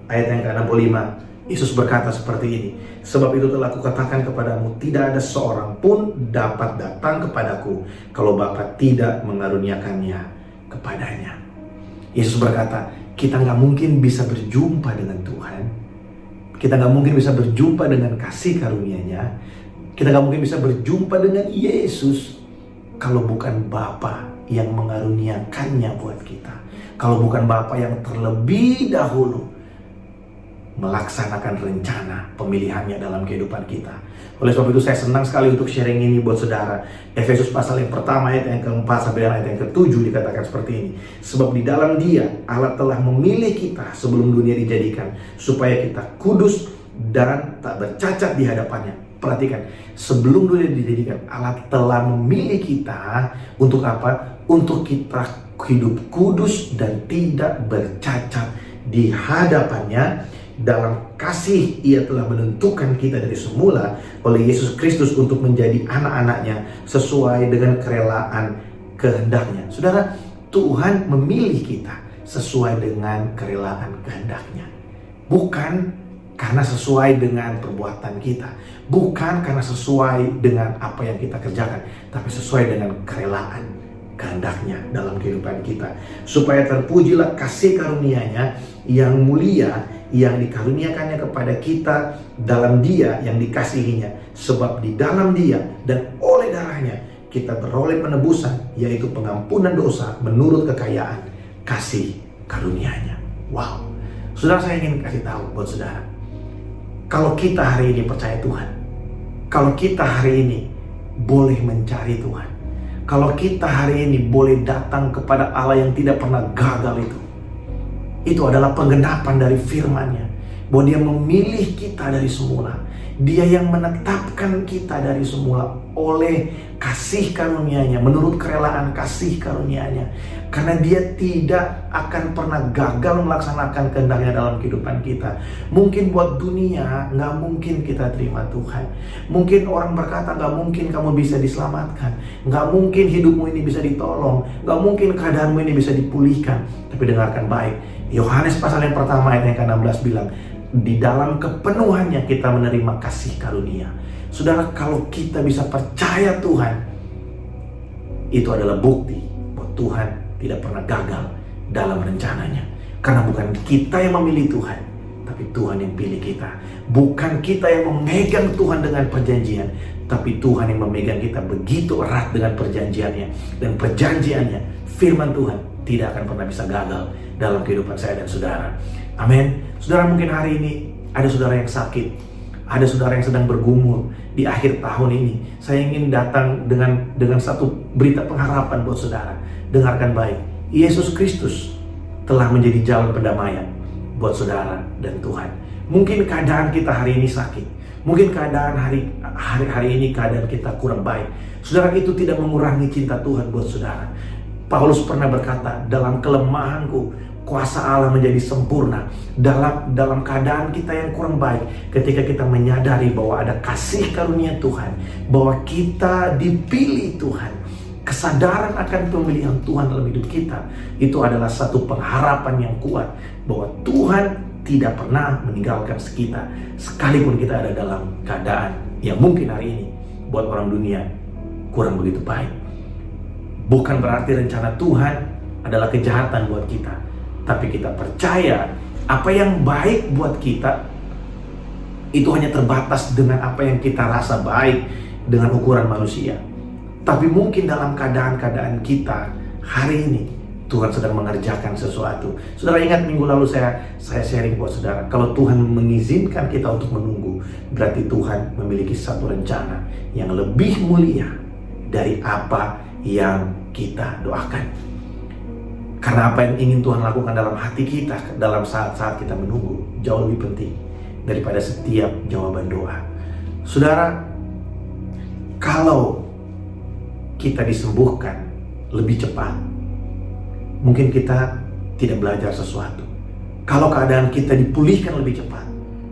ayat yang ke-65, Yesus berkata seperti ini, sebab itu telah kukatakan kepadamu, tidak ada seorang pun dapat datang kepadaku kalau Bapa tidak mengaruniakannya kepadanya. Yesus berkata, kita nggak mungkin bisa berjumpa dengan Tuhan, kita nggak mungkin bisa berjumpa dengan kasih karunia-Nya, kita nggak mungkin bisa berjumpa dengan Yesus kalau bukan Bapa yang mengaruniakannya buat kita, kalau bukan Bapa yang terlebih dahulu melaksanakan rencana pemilihannya dalam kehidupan kita. Oleh sebab itu saya senang sekali untuk sharing ini buat saudara. Efesus pasal yang pertama ayat yang ke-4 sampai ayat yang ke-7 dikatakan seperti ini, sebab di dalam Dia Allah telah memilih kita sebelum dunia dijadikan, supaya kita kudus dan tak bercacat di hadapannya. Perhatikan, sebelum dunia dijadikan Allah telah memilih kita untuk apa? Untuk kita hidup kudus dan tidak bercacat di hadapannya. Dalam kasih Ia telah menentukan kita dari semula oleh Yesus Kristus untuk menjadi anak-anaknya sesuai dengan kerelaan kehendak-Nya. Saudara, Tuhan memilih kita sesuai dengan kerelaan kehendak-Nya, bukan karena sesuai dengan perbuatan kita, bukan karena sesuai dengan apa yang kita kerjakan, tapi sesuai dengan kerelaan kehendak-Nya dalam kehidupan kita, supaya terpujilah kasih karunia-Nya yang mulia yang dikaruniakannya kepada kita dalam Dia yang dikasihinya. Sebab di dalam Dia dan oleh darahnya kita beroleh penebusan, yaitu pengampunan dosa menurut kekayaan kasih karunia-Nya. Wow, saudara, saya ingin kasih tahu buat saudara, kalau kita hari ini percaya Tuhan, kalau kita hari ini boleh mencari Tuhan, kalau kita hari ini boleh datang kepada Allah yang tidak pernah gagal, itu adalah penggenapan dari firman-Nya, bahwa Dia memilih kita dari semula. Dia yang menetapkan kita dari semula oleh kasih karunia-Nya, menurut kerelaan kasih karunia-Nya. Karena Dia tidak akan pernah gagal melaksanakan kehendak-Nya dalam kehidupan kita. Mungkin buat dunia nggak mungkin kita terima Tuhan. Mungkin orang berkata nggak mungkin kamu bisa diselamatkan, nggak mungkin hidupmu ini bisa ditolong, nggak mungkin keadaanmu ini bisa dipulihkan. Tapi dengarkan baik, Yohanes pasal yang pertama ayat yang ke-16 bilang, di dalam kepenuhannya kita menerima kasih karunia. Saudara, kalau kita bisa percaya Tuhan, itu adalah bukti bahwa Tuhan tidak pernah gagal dalam rencananya. Karena bukan kita yang memilih Tuhan, tapi Tuhan yang pilih kita. Bukan kita yang memegang Tuhan dengan perjanjian, tapi Tuhan yang memegang kita begitu erat dengan perjanjiannya. Dan perjanjiannya, firman Tuhan, tidak akan pernah bisa gagal dalam kehidupan saya dan saudara. Amin. Saudara, mungkin hari ini ada saudara yang sakit, Ada saudara yang sedang bergumul di akhir tahun ini. Saya ingin datang dengan satu berita pengharapan buat saudara. Dengarkan baik. Yesus Kristus telah menjadi jalan pendamaian buat saudara dan Tuhan. Mungkin keadaan kita hari ini sakit. Mungkin keadaan hari ini keadaan kita kurang baik. Saudara, itu tidak mengurangi cinta Tuhan buat saudara. Paulus pernah berkata, dalam kelemahanku kuasa Allah menjadi sempurna. Dalam keadaan kita yang kurang baik, ketika kita menyadari bahwa ada kasih karunia Tuhan, bahwa kita dipilih Tuhan, kesadaran akan pemilihan Tuhan dalam hidup kita, itu adalah satu pengharapan yang kuat bahwa Tuhan tidak pernah meninggalkan kita, sekalipun kita ada dalam keadaan yang mungkin hari ini buat orang dunia kurang begitu baik. Bukan berarti rencana Tuhan adalah kejahatan buat kita, tapi kita percaya apa yang baik buat kita itu hanya terbatas dengan apa yang kita rasa baik dengan ukuran manusia. Tapi mungkin dalam keadaan-keadaan kita hari ini Tuhan sedang mengerjakan sesuatu. Saudara ingat minggu lalu saya sharing buat saudara, kalau Tuhan mengizinkan kita untuk menunggu, berarti Tuhan memiliki satu rencana yang lebih mulia dari apa yang kita doakan. Karena apa yang ingin Tuhan lakukan dalam hati kita dalam saat-saat kita menunggu jauh lebih penting daripada setiap jawaban doa. Saudara, kalau kita disembuhkan lebih cepat, mungkin kita tidak belajar sesuatu. Kalau keadaan kita dipulihkan lebih cepat,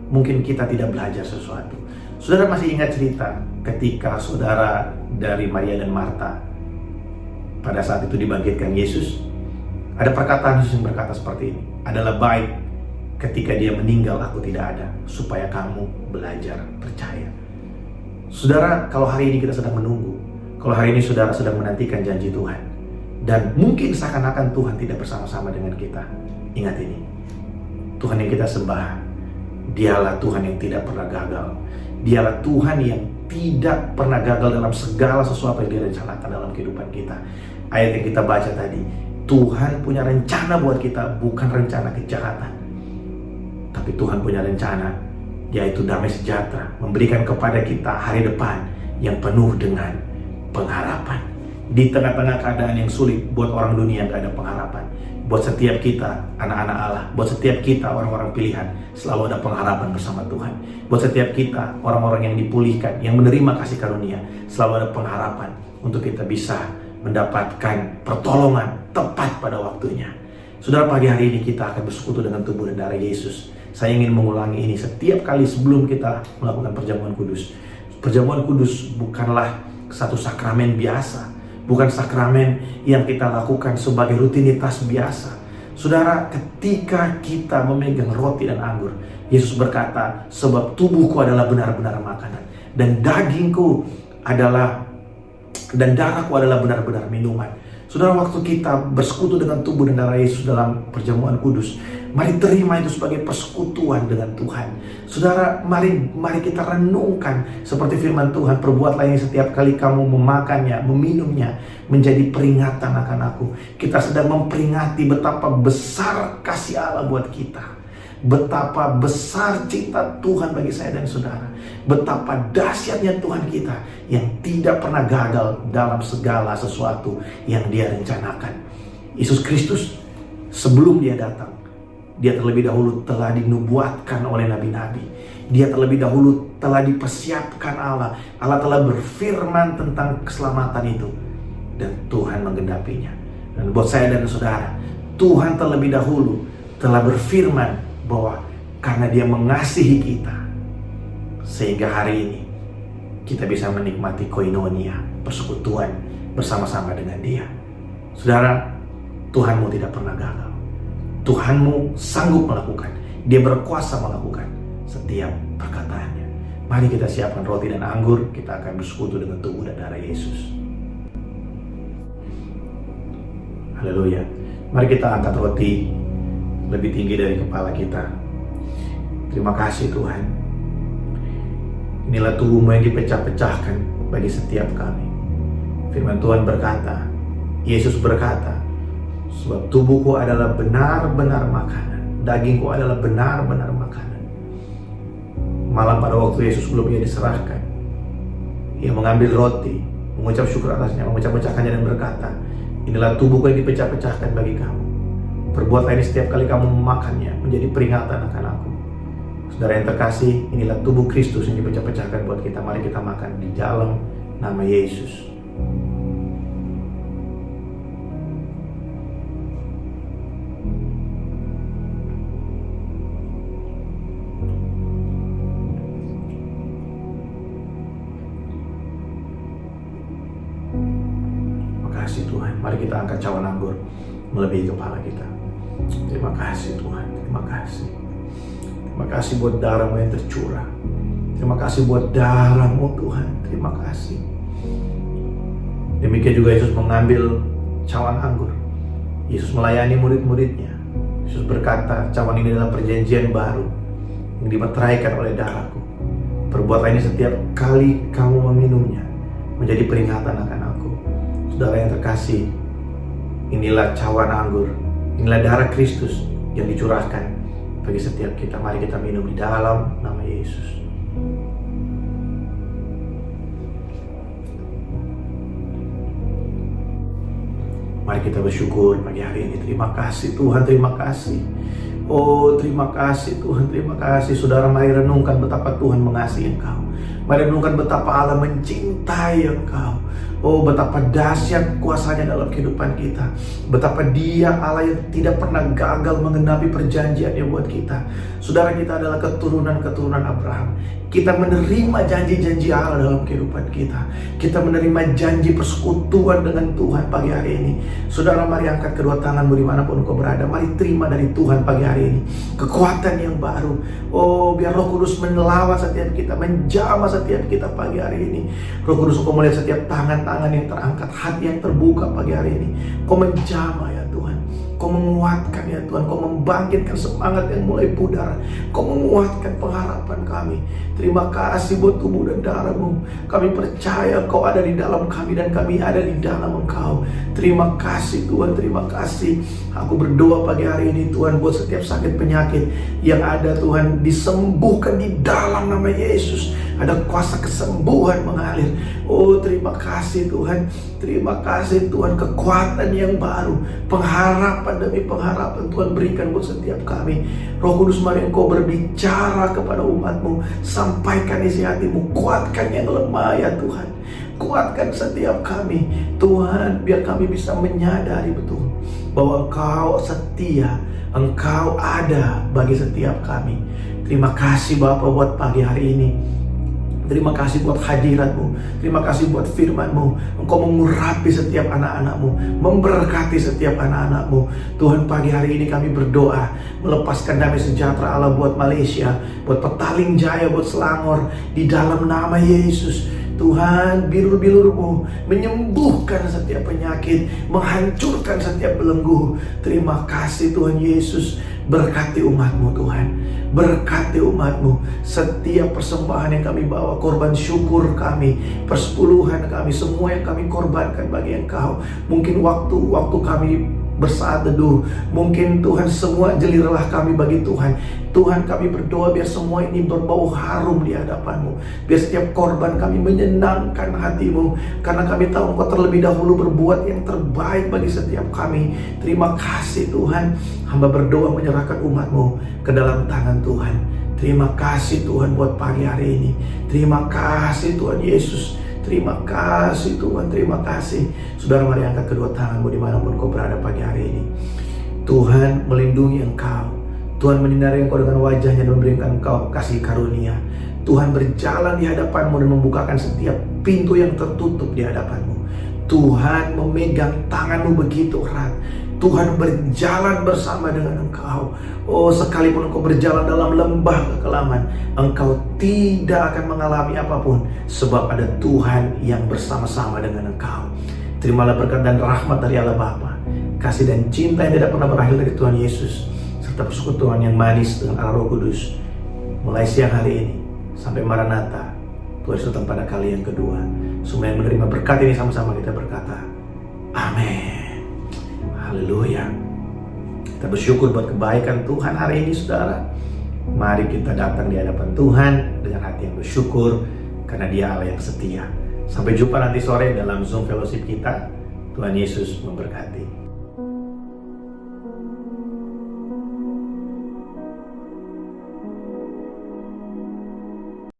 mungkin kita tidak belajar sesuatu. Saudara masih ingat cerita ketika saudara dari Maria dan Marta pada saat itu dibangkitkan Yesus? Ada perkataan Yesus yang berkata seperti ini, adalah baik ketika dia meninggal aku tidak ada, supaya kamu belajar percaya. Saudara, kalau hari ini kita sedang menunggu, kalau hari ini saudara sedang menantikan janji Tuhan, dan mungkin seakan-akan Tuhan tidak bersama-sama dengan kita, ingat ini, Tuhan yang kita sembah, dialah Tuhan yang tidak pernah gagal. Dialah Tuhan yang tidak pernah gagal dalam segala sesuatu yang direncanakan dalam kehidupan kita. Ayat yang kita baca tadi, Tuhan punya rencana buat kita, bukan rencana kejahatan, tapi Tuhan punya rencana, yaitu damai sejahtera, memberikan kepada kita hari depan yang penuh dengan pengharapan. Di tengah-tengah keadaan yang sulit, buat orang dunia yang gak ada pengharapan, buat setiap kita anak-anak Allah, buat setiap kita orang-orang pilihan, selalu ada pengharapan bersama Tuhan. Buat setiap kita orang-orang yang dipulihkan, yang menerima kasih karunia, selalu ada pengharapan untuk kita bisa mendapatkan pertolongan tepat pada waktunya. Saudara, pagi hari ini kita akan bersekutu dengan tubuh dan darah Yesus. Saya ingin mengulangi ini setiap kali sebelum kita melakukan perjamuan kudus. Perjamuan kudus bukanlah satu sakramen biasa, bukan sakramen yang kita lakukan sebagai rutinitas biasa. Saudara, ketika kita memegang roti dan anggur, Yesus berkata, sebab tubuhku adalah benar-benar makanan, dan dagingku adalah dan darahku adalah benar-benar minuman. Saudara, waktu kita bersekutu dengan tubuh dan darah Yesus dalam perjamuan kudus, mari terima itu sebagai persekutuan dengan Tuhan. Saudara, mari kita renungkan seperti firman Tuhan, perbuatlah ini setiap kali kamu memakannya, meminumnya, menjadi peringatan akan aku. Kita sedang memperingati betapa besar kasih Allah buat kita, betapa besar cinta Tuhan bagi saya dan saudara, betapa dahsyatnya Tuhan kita yang tidak pernah gagal dalam segala sesuatu yang Dia rencanakan. Yesus Kristus sebelum Dia datang, Dia terlebih dahulu telah dinubuatkan oleh nabi-nabi. Dia terlebih dahulu telah dipersiapkan Allah. Allah telah berfirman tentang keselamatan itu, dan Tuhan menggenapinya. Dan buat saya dan saudara, Tuhan terlebih dahulu telah berfirman bahwa karena Dia mengasihi kita, sehingga hari ini kita bisa menikmati koinonia, persekutuan bersama-sama dengan Dia. Saudara, Tuhanmu tidak pernah gagal. Tuhanmu sanggup melakukan. Dia berkuasa melakukan setiap perkataannya. Mari kita siapkan roti dan anggur. Kita akan bersekutu dengan tubuh dan darah Yesus. Haleluya. Mari kita angkat roti lebih tinggi dari kepala kita. Terima kasih Tuhan. Inilah tubuhmu yang dipecah-pecahkan bagi setiap kami. Firman Tuhan berkata, Yesus berkata, sebab tubuhku adalah benar-benar makanan, dagingku adalah benar-benar makanan. malam pada waktu Yesus belum ia diserahkan, ia mengambil roti, mengucap syukur atasnya, memecah-pecahkannya dan berkata, inilah tubuhku yang dipecah-pecahkan bagi kamu. Perbuatlah ini setiap kali kamu memakannya, menjadi peringatan akan aku. Saudara yang terkasih, inilah tubuh Kristus yang dipecah-pecahkan buat kita. Mari kita makan di dalam nama Yesus. Makasih Tuhan. Mari kita angkat cawan anggur melebihi kepala kita. Terima kasih Tuhan. Terima kasih. Terima kasih buat darah-Mu yang tercurah. Terima kasih buat darah-Mu Tuhan. Terima kasih. Demikian juga Yesus mengambil cawan anggur. Yesus melayani murid-muridnya. Yesus berkata, cawan ini adalah perjanjian baru yang dimeteraikan oleh darahku. Perbuatlah ini setiap kali kamu meminumnya, menjadi peringatan akan aku. Saudara yang terkasih, inilah cawan anggur, inilah darah Kristus yang dicurahkan bagi setiap kita. Mari kita minum di dalam nama Yesus. Mari kita bersyukur pagi hari ini. Terima kasih Tuhan, terima kasih. Oh, terima kasih Tuhan, terima kasih. Saudara, mari renungkan betapa Tuhan mengasihi engkau. Mari renungkan betapa Allah mencintai engkau. Oh, betapa dahsyat kuasanya dalam kehidupan kita. Betapa Dia Allah yang tidak pernah gagal mengenapi perjanjiannya buat kita. Saudara, kita adalah keturunan-keturunan Abraham. Kita menerima janji-janji Allah dalam kehidupan kita. Kita menerima janji persekutuan dengan Tuhan pagi hari ini. Saudara, mari angkat kedua tanganmu dimanapun kau berada. Mari terima dari Tuhan pagi hari ini kekuatan yang baru. Oh, biar Roh Kudus melawan setiap kita, menjamah setiap kita pagi hari ini. Roh Kudus, kau melihat setiap tangan-tangan yang terangkat, hati yang terbuka pagi hari ini. Kau menjamah ya Tuhan. Kau menguatkan ya Tuhan. Kau membangkitkan semangat yang mulai pudar. Kau menguatkan pengharapan kami. Terima kasih buat tubuh dan darah-Mu. Kami percaya Kau ada di dalam kami dan kami ada di dalam Engkau. Terima kasih Tuhan, terima kasih. Aku berdoa pagi hari ini Tuhan buat setiap sakit penyakit yang ada Tuhan, disembuhkan di dalam nama Yesus. Ada kuasa kesembuhan mengalir. Oh, terima kasih Tuhan. Terima kasih Tuhan, kekuatan yang baru, pengharapan demi pengharapan Tuhan berikan buat setiap kami. Roh Kudus, mari Engkau berbicara kepada umat-Mu. Sampaikan isi hati-Mu, kuatkan yang lemah ya Tuhan. Kuatkan setiap kami Tuhan, biar kami bisa menyadari betul bahwa Engkau setia, Engkau ada bagi setiap kami. Terima kasih Bapa buat pagi hari ini. Terima kasih buat hadirat-Mu. Terima kasih buat firman-Mu. Engkau mengurapi setiap anak-anak-Mu, memberkati setiap anak-anak-Mu. Tuhan, pagi hari ini kami berdoa melepaskan damai sejahtera Allah buat Malaysia, buat Petaling Jaya, buat Selangor, di dalam nama Yesus. Tuhan, bilur-bilur-Mu menyembuhkan setiap penyakit, menghancurkan setiap belenggu. Terima kasih Tuhan Yesus. Berkati umat-Mu Tuhan. Berkati umat-Mu. Setiap persembahan yang kami bawa, korban syukur kami, persepuluhan kami, semua yang kami korbankan bagi Engkau. Mungkin waktu kami bersaat teduh, mungkin Tuhan semua jelirlah kami bagi Tuhan. Tuhan, kami berdoa biar semua ini berbau harum di hadapan-Mu. Biar setiap korban kami menyenangkan hati-Mu, karena kami tahu Engkau terlebih dahulu berbuat yang terbaik bagi setiap kami. Terima kasih Tuhan. Hamba berdoa menyerahkan umat-Mu ke dalam tangan Tuhan. Terima kasih Tuhan buat pagi hari ini. Terima kasih Tuhan Yesus. Terima kasih Tuhan, terima kasih. Saudara, mari angkat kedua tanganmu dimanapun kau berada pagi hari ini. Tuhan melindungi engkau. Tuhan menyinari engkau dengan wajahnya dan memberikan engkau kasih karunia. Tuhan berjalan di hadapanmu dan membukakan setiap pintu yang tertutup di hadapanmu. Tuhan memegang tanganmu begitu erat. Tuhan berjalan bersama dengan engkau. Oh, sekalipun engkau berjalan dalam lembah kekelaman, engkau tidak akan mengalami apapun, sebab ada Tuhan yang bersama-sama dengan engkau. Terimalah berkat dan rahmat dari Allah Bapa, kasih dan cinta yang tidak pernah berakhir dari Tuhan Yesus, serta persekutuan yang manis dengan Allah Roh Kudus, mulai siang hari ini sampai Maranatha, Tuhan Yesus datang pada kali yang kedua. Semua yang menerima berkat ini sama-sama kita berkata, amin. Haleluya. Kita bersyukur buat kebaikan Tuhan hari ini, saudara. Mari kita datang di hadapan Tuhan dengan hati yang bersyukur karena Dia Allah yang setia. Sampai jumpa nanti sore dalam Zoom Fellowship kita. Tuhan Yesus memberkati.